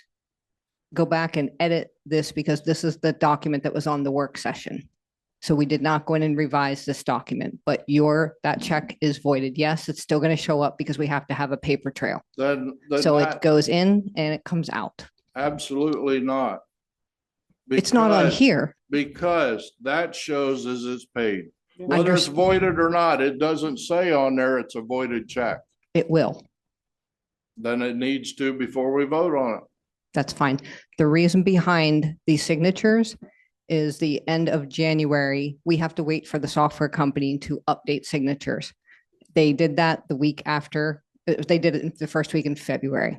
go back and edit this because this is the document that was on the work session. So we did not go in and revise this document, but that check is voided. Yes, it's still going to show up because we have to have a paper trail. Then So that- it goes in and it comes out. Absolutely not. It's not on Because- here. Because that shows as it's paid. I Whether it's understand. voided or not, it doesn't say on there it's a voided check. It will. Then it needs to before we vote on it. That's fine. The reason behind these signatures is the end of January, we have to wait for the software company to update signatures. They did that the week after, they did it in the first week in February.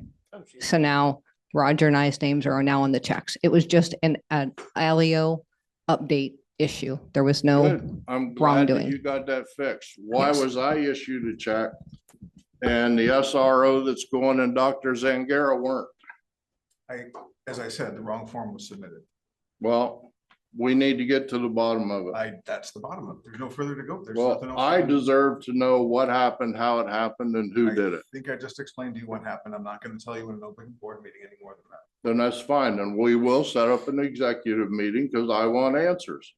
So now Roger and I's names are now on the checks. It was just an Alio update issue. There was no Good. I'm glad that wrongdoing. you got that fixed. Why Yes. was I issued a check and the SRO that's going in Dr. Zangara weren't? As I said, the wrong form was submitted. Well, we need to get to the bottom of it. That's the bottom of it. There's no further to go. There's Well, nothing else. I deserve to know what happened, how it happened, and who did I it. think I just explained to you what happened. I'm not going to tell you in an open board meeting any more than that. Then that's fine. And we will set up an executive meeting because I want answers.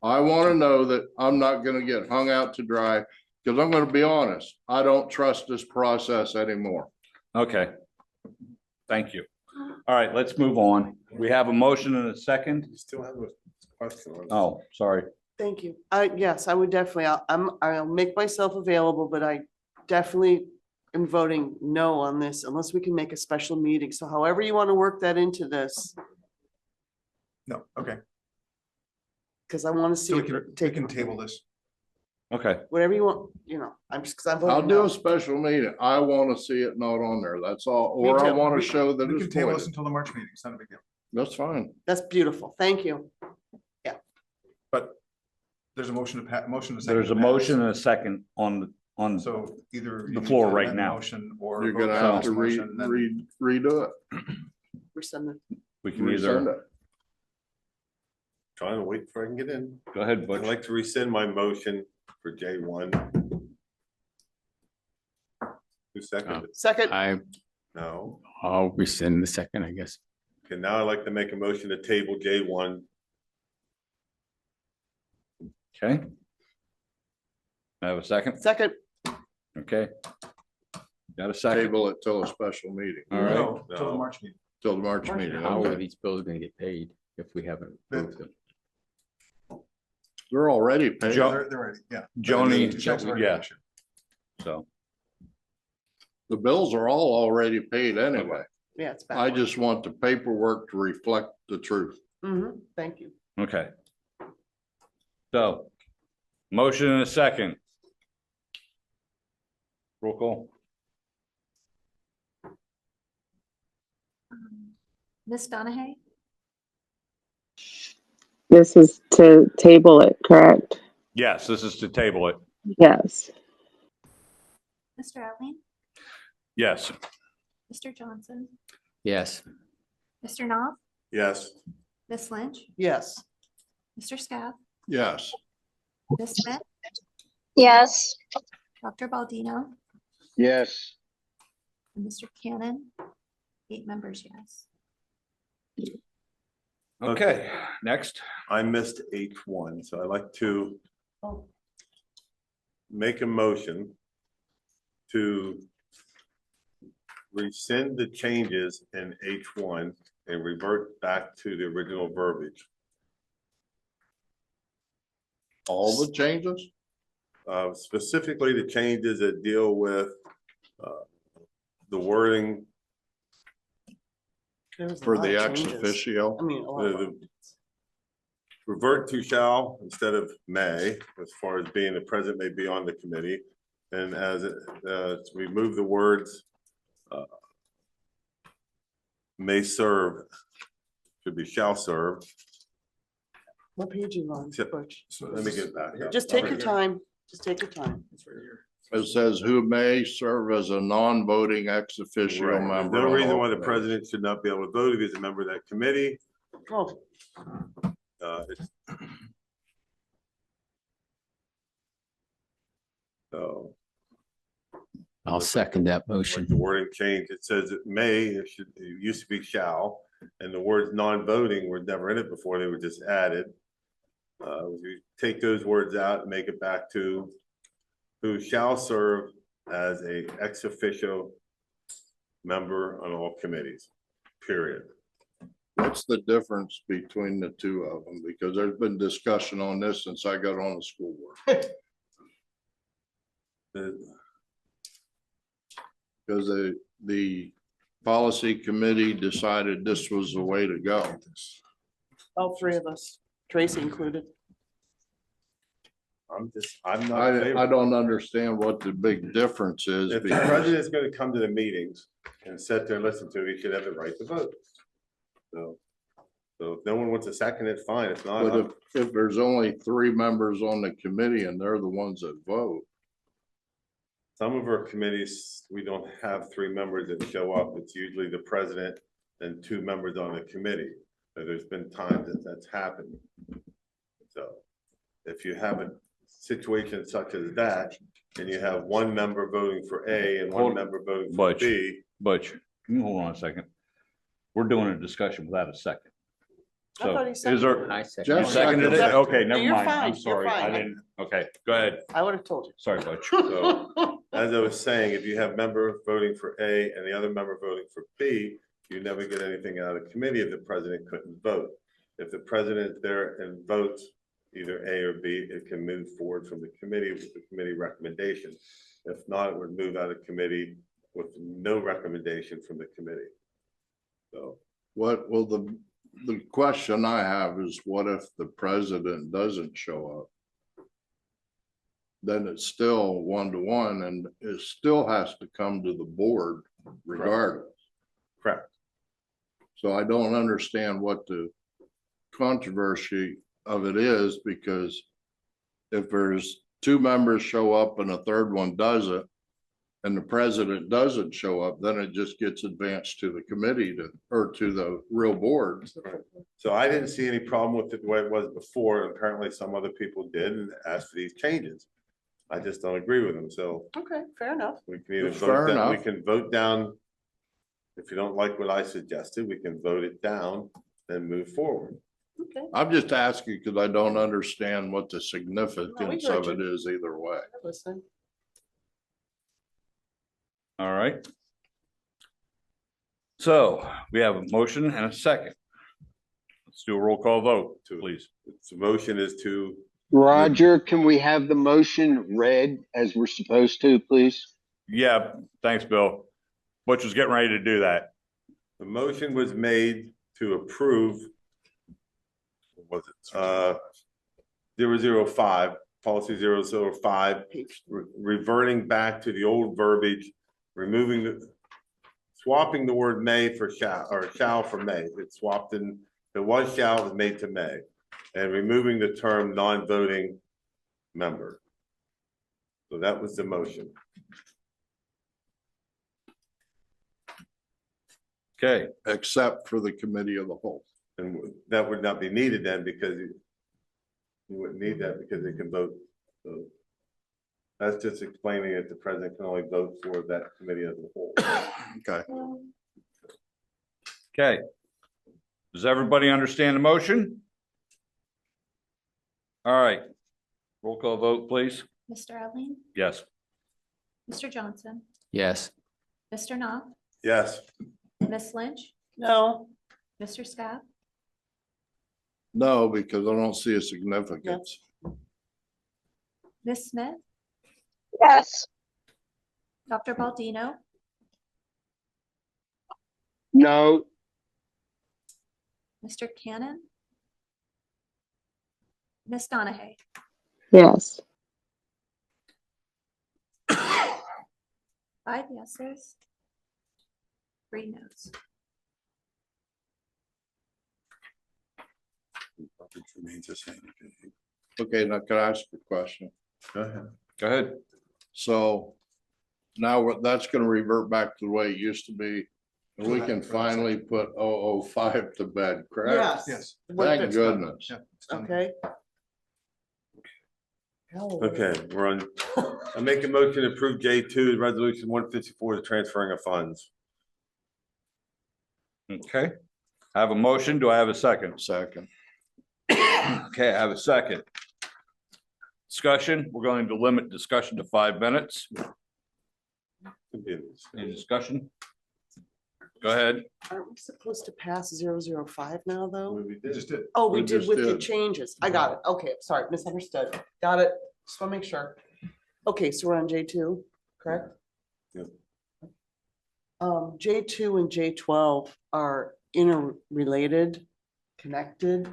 I want to know that I'm not going to get hung out to dry because I'm going to be honest. I don't trust this process anymore. Okay. Thank you. All right, let's move on. We have a motion and a second. You still have a question on this? Oh, sorry. Thank you. Yes, I would definitely, I'll make myself available, but I definitely am voting no on this unless we can make a special meeting. So however you want to work that into this, No, okay. because I want to see So it we can table this. Okay. whatever you want, I'm just, because I'm I'll voting do a no. special meeting. I want to see it not on there. That's all. Me Or I too. want to show that We it's can table this voided. until the March meeting. It's not a big deal. That's fine. That's beautiful. Thank you. But there's a motion to motion to second. There's a to pass. motion and a second on So either. you the need floor to right amend the now. Motion or. You're vote gonna to have pass to the motion, then- redo it. Rescind it. We can Resend either, it. Trying to wait before I can get in. go ahead, I'd Butch. like to rescind my motion for J1. Who seconded? Second, No. I'll rescind the second, I guess. Okay, now I'd like to make a motion to table J1. Okay. I have a second. second, Okay. Got a second. Table it till a special meeting. All right. No, till the No. March meeting. Till the March meeting. How are Okay. these bills gonna get paid if we haven't approved them? They're already paid. Joe- They're ready, yeah. Joni, The checks are already yeah. issued. So, The bills are all already paid anyway. yeah, it's I back. just want the paperwork to reflect the truth. Thank you. okay. So, motion and a second. Roll call. Ms. Donahue, This is to table it, correct? Yes, this is to table it. Yes. Mr. Allen, Yes. Mr. Johnson, Yes. Mr. Knopf, Yes. Ms. Lynch, Yes. Mr. Scott, Yes. Ms. Smith, Yes. Dr. Baldino, Yes. and Mr. Cannon. 8 members, yes. Okay, next. I missed H1, so I'd like to make a motion to rescind the changes in H1 and revert back to the original verbiage. All the changes? Specifically the changes that deal with the wording There was a For lot the of ex changes. officio? I mean, a lot of them. revert to shall instead of may, as far as being the president may be on the committee. And as we move the words may serve, should be shall serve. What page you on, Butch? Let me get back up. Just take your time. Just take your time. It says who may serve as a non-voting ex officio Right. There's member. no on reason all why the committees. president should not be able to vote if he's a member of that committee. Oh, It's- So. I'll second that Like motion. the wording change, it says it may, it used to be shall, and the words non-voting were never in it before, they were just added. We take those words out and make it back to who shall serve as a ex officio member on all committees, period. What's the difference between the two of them? Because there's been discussion on this since I got on the school board. Because the policy committee decided this was the way to go. All three of us, Tracy included. I'm not. in favor. I don't understand what the big difference is. If the because- president's gonna come to the meetings and sit there and listen to it, he should have the right to vote. So if no one wants to second it, fine, if not. But if there's only three members on the committee and they're the ones that vote, Some of our committees, we don't have three members that show up. It's usually the president and two members on the committee. So there's been times that that's happened. So if you have a situation such as that, and you have one member voting for A and one Hold- member voting for Butch, B. Butch, can you hold on a second? We're doing a discussion without a second. I thought he So is there? I second. You seconded it? Jeff- Okay, never You're mind. fine, I'm you're sorry. I fine. didn't, okay, go ahead. I would have told you. Sorry, Butch. So, as I was saying, if you have member voting for A and the other member voting for B, you never get anything out of committee if the president couldn't vote. If the president is there and votes either A or B, it can move forward from the committee with the committee recommendation. If not, it would move out of committee with no recommendation from the committee. So, the question I have is what if the president doesn't show up? Then it's still 1-to-1 and it still has to come to the board regardless. correct. So I don't understand what the controversy of it is, because if there's two members show up and a third one doesn't, and the president doesn't show up, then it just gets advanced to the committee or to the real board. So I didn't see any problem with it the way it was before. Apparently some other people did and asked for these changes. I just don't agree with them. So Okay, fair enough. we can either Fair vote down, we enough. can vote down. If you don't like what I suggested, we can vote it down, then move forward. Okay. I'm just asking because I don't understand what the significance heard of it is either way. Listen. All right. So we have a motion and a second. Let's do a roll call vote, please. The motion is to, Roger, can we have the motion read as we're supposed to, please? Yeah, thanks, Bill. Butch was getting ready to do that. the motion was made to approve. What was it? 005, policy 005, reverting back to the old verbiage, swapping the word may for shall, or shall for may. It swapped in, it was shall, it was made to may, and removing the term non-voting member. So that was the motion. Okay. Except for the committee of the whole. And that would not be needed then, because you wouldn't need that because they can vote. So that's just explaining that the president can only vote for that committee as a whole. Okay. Okay. Does everybody understand the motion? All right. Roll call vote, please. Mr. Allen, Yes. Mr. Johnson, Yes. Mr. Knopf, Yes. Miss Lynch, No. Mr. Scott, No, because I don't see a significance. Miss Smith, Yes. Dr. Baldino, No. Mr. Cannon, Miss Donahue. Yes. 5 yeses, 3 noes. Okay, now can I ask a question? Go ahead. Go ahead. So now that's gonna revert back to the way it used to be. And we can finally put 005 to bed, correct? Yes. Thank goodness. Okay. Okay, we're on, I make a motion to approve J2, resolution 154, the transferring of funds. Okay. I have a motion. Do I have a second? Second. Okay, I have a second. Discussion. We're going to limit discussion to 5 minutes. Any discussion? Go ahead. Aren't we supposed to pass 005 now, though? We just did. Oh, we We did just with the did. changes. I got it. Okay, sorry, misunderstood. Got it. Just want to make sure. Okay, so we're on J2, correct? Yep. J2 and J12 are interrelated. connected.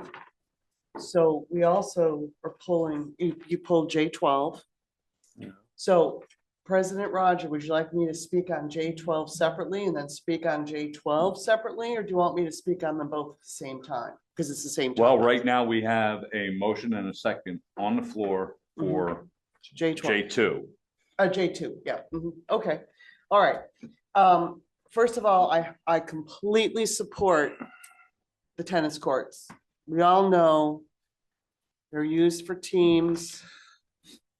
So we also are pulling, you pulled J12. So President Roger, would you like me to speak on J12 separately and then speak on J12 separately, or do you want me to speak on them both at the same time? Because it's the same. Well, topic. right now we have a motion and a second on the floor for J12. J2. J2, yeah, okay, all right. First of all, I completely support the tennis courts. We all know they're used for teams.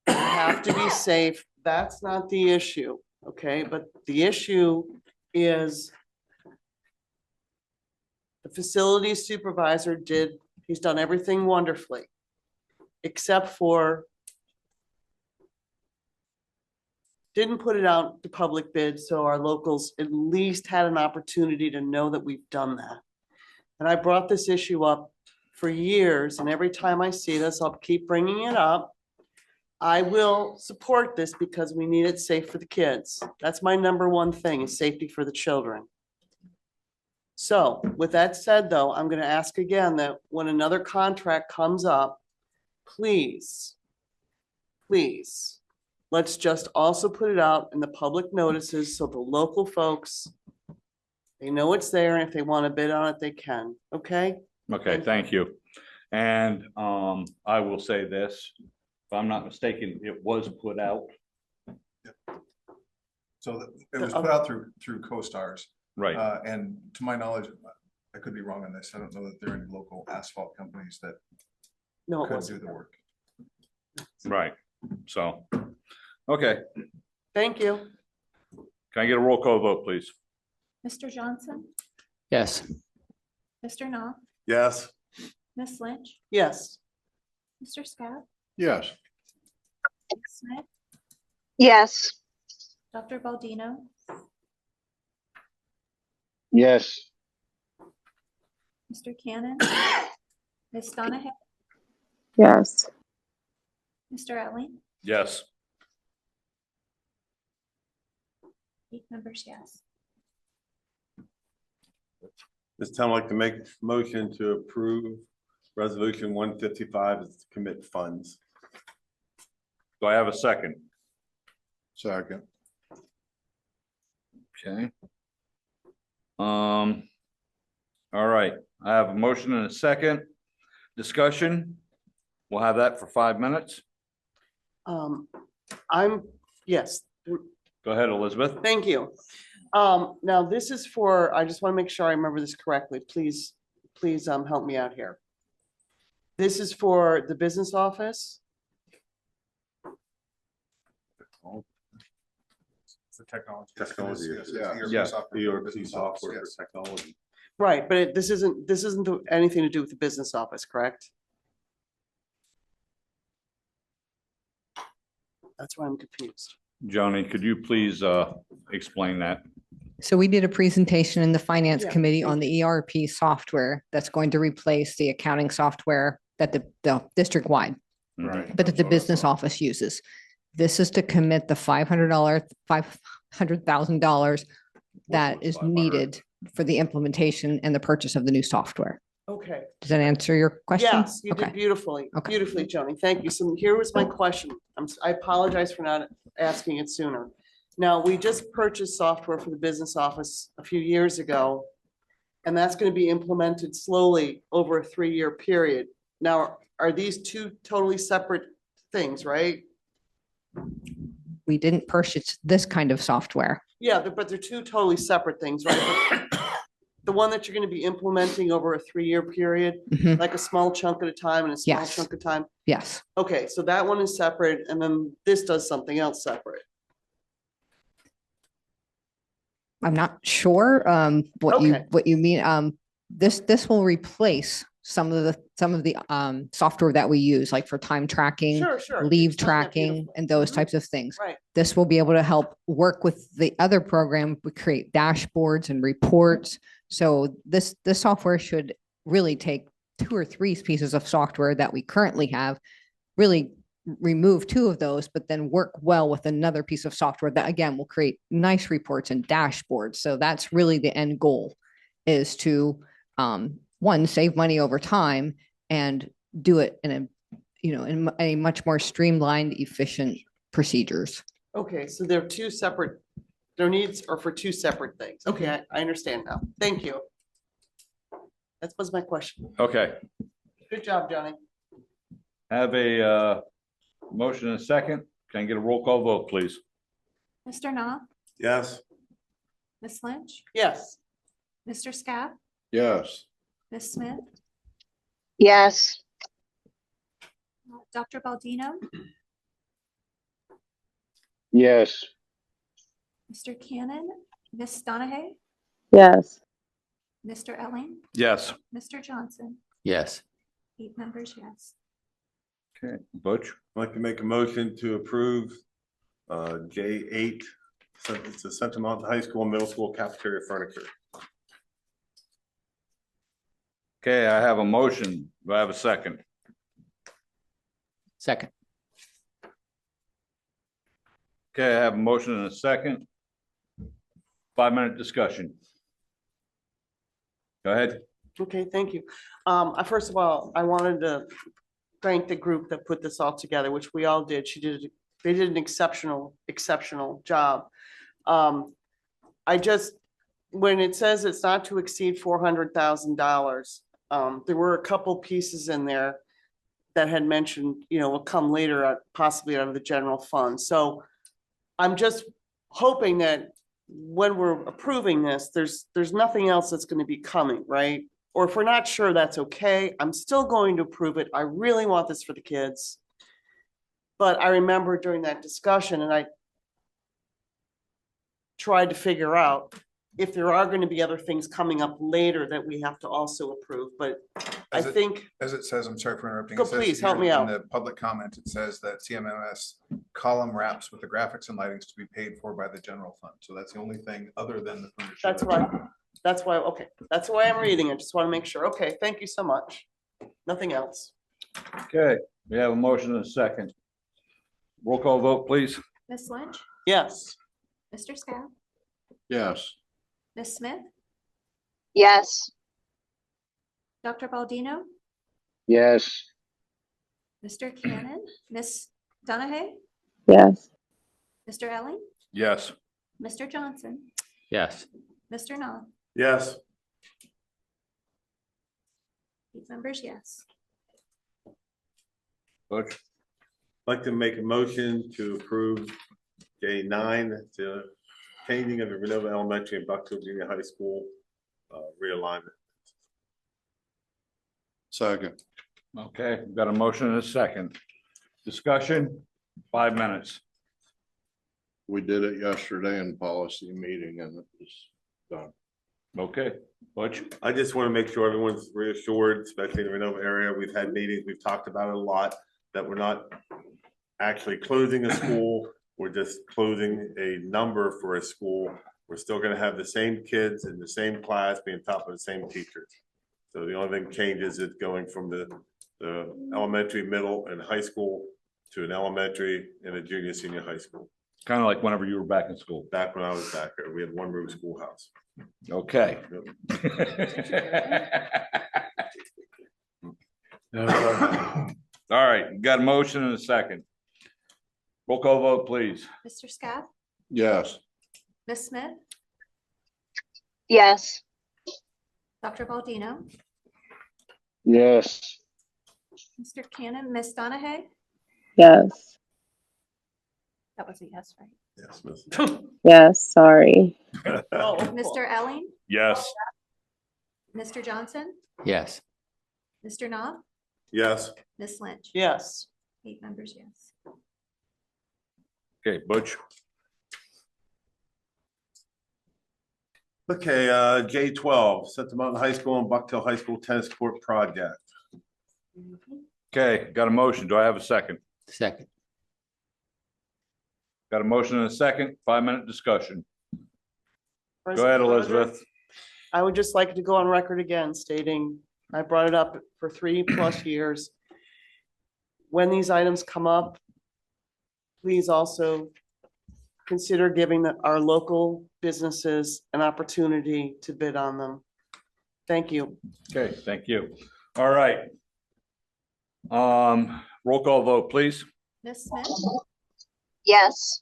They have to be safe. That's not the issue, okay? But the issue is the facilities supervisor he's done everything wonderfully, except for didn't put it out to public bid, so our locals at least had an opportunity to know that we've done that. And I brought this issue up for years, and every time I see this, I'll keep bringing it up. I will support this because we need it safe for the kids. That's my number one thing, is safety for the children. So with that said, though, I'm going to ask again that when another contract comes up, please, let's just also put it out in the public notices so the local folks, they know it's there, and if they want to bid on it, they can, okay? Okay, thank you. And I will say this, if I'm not mistaken, it was put out. So it was put out through CoStars. Right. And to my knowledge, I could be wrong on this. I don't know that there are any local asphalt companies that could do the work. Right, so, okay, Thank you. can I get a roll call vote, please? Mr. Johnson, Yes. Mr. Knopf, Yes. Ms. Lynch, Yes. Mr. Scott, Yes. Ms. Smith, Yes. Dr. Baldino, Yes. Mr. Cannon, Ms. Donahue, Yes. Mr. Elling, Yes. 8 members, yes. This time I'd like to make a motion to approve resolution 155 is to commit funds. Do I have a second? Second. Okay. All right, I have a motion and a second. Discussion. We'll have that for 5 minutes. Yes. Go ahead, Elizabeth. Thank you. Now this is for, I just want to make sure I remember this correctly. Please help me out here. This is for the business office. It's the technology. Technology, Yes, yeah. ERP Yeah. software for business office, Software for yes. technology. Right, but this isn't anything to do with the business office, correct? That's why I'm confused. Joni, could you please explain that? So we did a presentation in the finance Yeah, committee thank on the ERP software that's going to replace the accounting software that the district wide, Right. but that the business office uses. This is to commit the $500,000 that is needed for the implementation and the purchase of the new software. Okay. Does that answer your question? Yes, you Okay. did beautifully, Okay. beautifully, Joni. Thank you. So here was my question. I apologize for not asking it sooner. Now, we just purchased software for the business office a few years ago, and that's going to be implemented slowly over a 3-year period. Now, are these two totally separate things, right? We didn't purchase this kind of software. Yeah, but they're two totally separate things, right? But the one that you're going to be implementing over a 3-year period, Mhm. like a small chunk at a time and a small Yes. chunk at a time? Yes. Okay, so that one is separate, and then this does something else separate. I'm not sure what Okay. you mean. This will replace some of the software that we use, like for time tracking, Sure, sure. leave Explain that tracking, beautifully. and those Mhm. types of things. Right. This will be able to help work with the other program. We create dashboards and reports. So this software should really take 2 or 3 pieces of software that we currently have, really remove 2 of those, but then work well with another piece of software that again will create nice reports and dashboards. So that's really the end goal, is to one, save money over time and do it in in a much more streamlined, efficient procedures. Okay, so they're two separate, their needs are for two separate things. Okay, I understand now. Thank you. That was my question. Okay, Good job, Johnny. have a motion and a second. Can I get a roll call vote, please? Mr. Knopf, Yes. Ms. Lynch, Yes. Mr. Scott, Yes. Ms. Smith, Yes. Dr. Baldino, Yes. Mr. Cannon, Ms. Donahue, Yes. Mr. Elling, Yes. Mr. Johnson, Yes. 8 members, yes. Okay, Butch? I'd like to make a motion to approve J8, it's the Central Mountain High School, Middle School cafeteria furniture. Okay, I have a motion. Do I have a second? Second. Okay, I have a motion and a second. 5-minute discussion. Go ahead. Okay, thank you. First of all, I wanted to thank the group that put this all together, which we all did. They did an exceptional job. When it says it's not to exceed $400,000, there were a couple pieces in there that had mentioned, will come later, possibly out of the general fund. So I'm just hoping that when we're approving this, there's nothing else that's going to be coming, right? Or if we're not sure, that's okay. I'm still going to approve it. I really want this for the kids. But I remember during that discussion, and I tried to figure out if there are going to be other things coming up later that we have to also approve, but I As it- think, As it says, I'm sorry for interrupting. Go, it says please, help here me in out. The public comment, it says that CMMS column wraps with the graphics and lightings to be paid for by the general fund. So that's the only thing other than the furniture. that's why, okay, that's why I'm reading it. Just want to make sure. Okay, thank you so much. Nothing else. Okay, we have a motion and a second. Roll call vote, please. Ms. Lynch, Yes. Mr. Scott, Yes. Ms. Smith, Yes. Dr. Baldino, Yes. Mr. Cannon, Ms. Donahue, Yes. Mr. Elling, Yes. Mr. Johnson, Yes. Mr. Knopf, Yes. 8 members, yes. Butch? I'd like to make a motion to approve J9, the changing of the Renova Elementary and Buckfield Junior High School realignment. Second. Okay, we've got a motion and a second. Discussion, 5 minutes. We did it yesterday in policy meeting and it was done. Okay, Butch? I just want to make sure everyone's reassured, especially in the Renova area. We've had meetings, we've talked about it a lot, that we're not actually closing a school. We're just closing a number for a school. We're still going to have the same kids in the same class being taught by the same teachers. So the only thing changes is going from the elementary, middle, and high school to an elementary and a junior, senior high school. Kind of like whenever you were back in school. Back when I was back there, we had one room schoolhouse. Okay. All right, got a motion and a second. Roll call vote, please. Mr. Scott, Yes. Ms. Smith, Yes. Dr. Baldino, Yes. Mr. Cannon, Ms. Donahue, Yes. that was a yes, right? Yes, Miss. Yes. Sorry. Mr. Elling, Yes. Mr. Johnson, Yes. Mr. Knopf, Yes. Ms. Lynch. Yes. 8 members, yes. Okay, Butch? Okay, J12, Central Mountain High School and Bucktail High School tennis court project. Okay, got a motion. Do I have a second? Second. Got a motion and a second, 5-minute discussion. Go President ahead, Carter, Elizabeth. I would just like to go on record again stating, I brought it up for 3+ years. When these items come up, please also consider giving our local businesses an opportunity to bid on them. Thank you. Okay, thank you. All right. Roll call vote, please. Ms. Smith, Yes.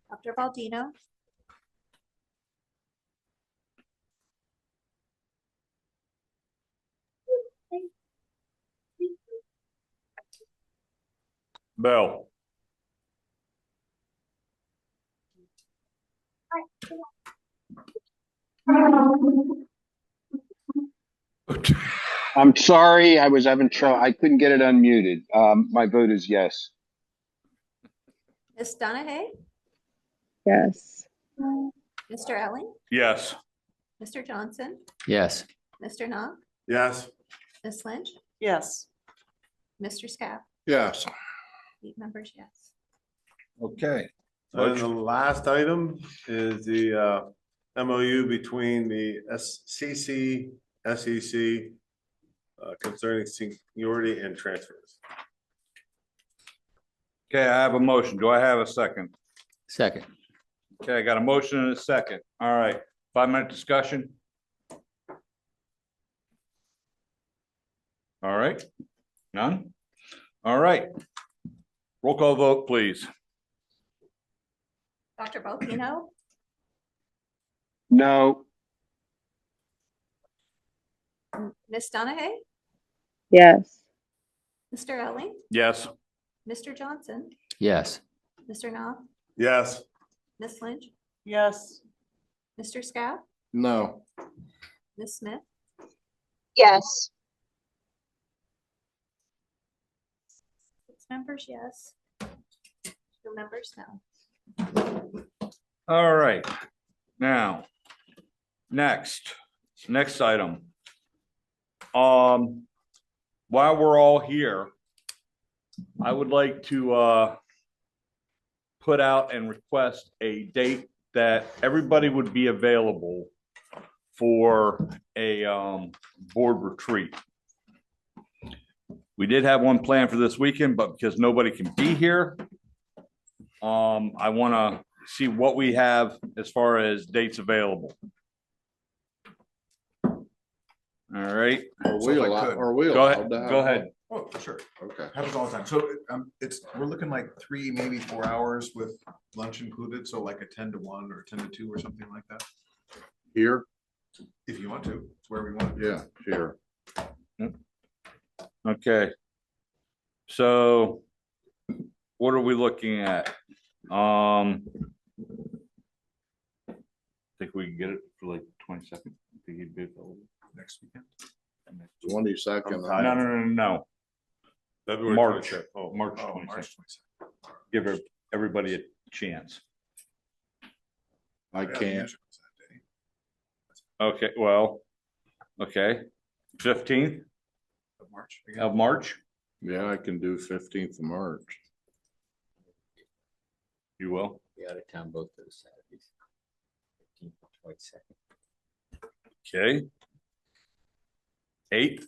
Dr. Baldino, Bell. I'm sorry, I was having trouble. I couldn't get it unmuted. My vote is yes. Ms. Donahue, Yes. Mr. Elling, Yes. Mr. Johnson, Yes. Mr. Knopf, Yes. Ms. Lynch, Yes. Mr. Scap, Yes. 8 members, yes. Okay. And the last item is the MOU between the SEC concerning seniority and transfers. Okay, I have a motion. Do I have a second? Second. Okay, I got a motion and a second. All right, 5-minute discussion. All right, none? All right. Roll call vote, please. Dr. Baldino, No. Ms. Donahue, Yes. Mr. Elling, Yes. Mr. Johnson, Yes. Mr. Knopf, Yes. Ms. Lynch, Yes. Mr. Scap, No. Ms. Smith, Yes. 6 members, yes. 2 members, no. All right, now, next item. While we're all here, I would like to put out and request a date that everybody would be available for a board retreat. We did have one planned for this weekend, but because nobody can be here, I want to see what we have as far as dates available. All right. Are So we if I allowed, could- are we Go allowed ahead, to have? go ahead. Oh, for sure. Okay. Happens all the time. So we're looking like 3, maybe 4 hours with lunch included. So like a 10 to 1 or 10 to 2 or something like that. Here? If you want to, it's where we want. Yeah, here. Okay. So what are we looking at? Think we can get it for like 22nd? Think you'd be available Next weekend. 22nd. No. February March. 22nd. Oh, March Oh, 22nd. March 22nd. Give everybody a chance. I can't. Okay, well, okay. 15th Of March. again. of March, Yeah, I can do 15th of March. you will. Be out of town both those Saturdays. 15th and 22nd. Okay. 8th.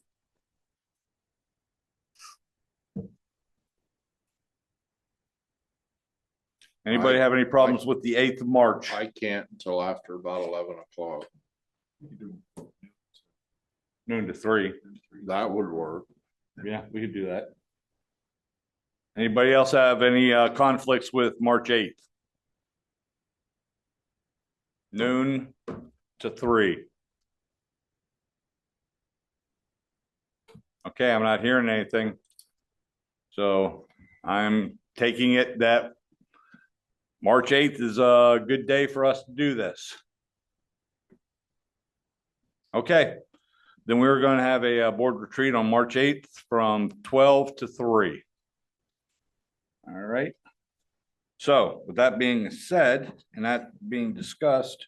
Anybody have any problems with the 8th of March? I can't until after about 11 o'clock. Noon to 3. That would work. Yeah, we could do that. Anybody else have any conflicts with March 8th? Noon to 3. Okay, I'm not hearing anything. So I'm taking it that March 8th is a good day for us to do this. Okay, then we're going to have a board retreat on March 8th from 12 to 3. All right. So with that being said, and that being discussed.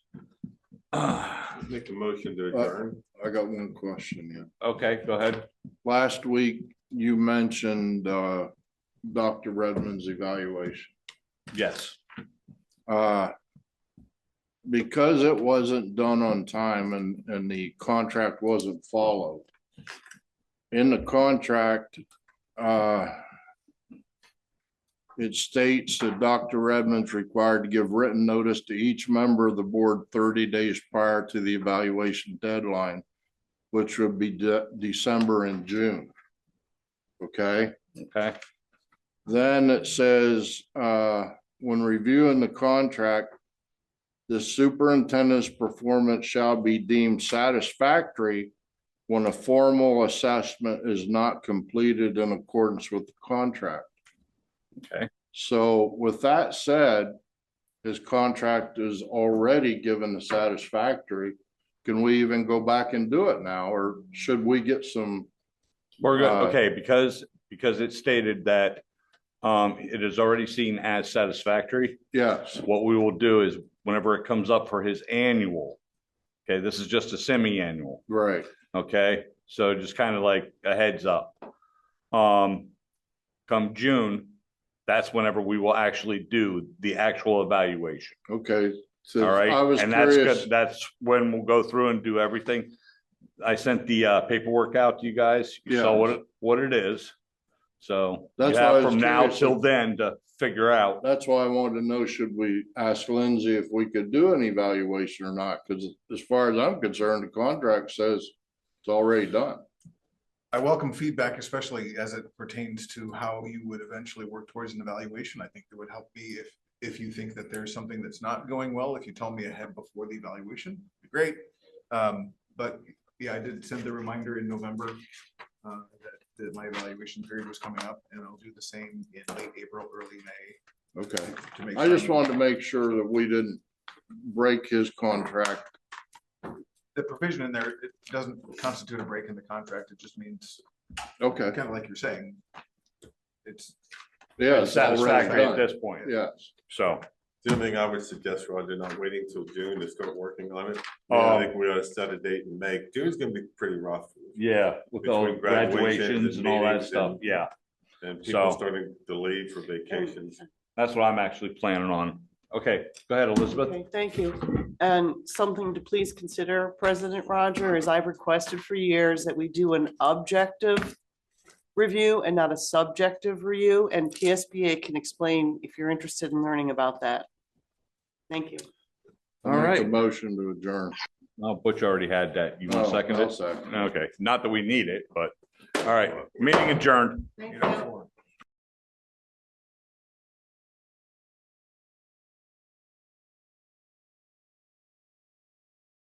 Make a motion to adjourn. I got one question, yeah. Okay, go ahead. Last week, you mentioned Dr. Redmond's evaluation. Yes. Because it wasn't done on time and the contract wasn't followed. In the contract, it states that Dr. Redmond's required to give written notice to each member of the board 30 days prior to the evaluation deadline. which would be December and June. Okay? Okay. Then it says, when reviewing the contract, the superintendent's performance shall be deemed satisfactory when a formal assessment is not completed in accordance with the contract. Okay. So with that said, his contract is already given the satisfactory. Can we even go back and do it now, or should we get some? We're good, okay, because it stated that it is already seen as satisfactory. Yes. What we will do is whenever it comes up for his annual, okay, this is just a semi-annual. Right. Okay, so just kind of like a heads up. Come June, that's whenever we will actually do the actual evaluation. Okay. So All right, I was and that's curious. good. That's when we'll go through and do everything. I sent the paperwork out to you guys. You saw Yes. what it is. So you That's why I have was from now curious till if- then to figure out. That's why I wanted to know, should we ask Lindsay if we could do an evaluation or not? Because as far as I'm concerned, the contract says it's already done. I welcome feedback, especially as it pertains to how you would eventually work towards an evaluation. I think it would help me if you think that there's something that's not going well, if you tell me ahead before the evaluation, it'd be great. But yeah, I did send the reminder in November that my evaluation period was coming up, and I'll do the same in late April, early May. Okay. To make I sure just wanted to make sure that we didn't break his contract. the provision in there, it doesn't constitute a break in the contract. It just means, Okay. kind of like you're saying, it's. Yeah. It's satisfactory at this point. Yes. So. The only thing I would suggest, Roger, not waiting till June to start working on it. Oh. I think we ought to set a date in May. June's gonna be pretty rough. Yeah, with all Between graduations and all that meetings stuff, and- yeah. And people So- starting to leave for vacations. That's what I'm actually planning on. Okay, go ahead, Elizabeth. Okay, thank you. And something to please consider, President Roger, is I've requested for years that we do an objective review and not a subjective review, and PSBA can explain if you're interested in learning about that. Thank you. All I'll make a right. motion to adjourn. Oh, Butch already had that. You want to Oh, second I'll it? second. Okay, not that we need it, but, all right, meeting adjourned. Thank you.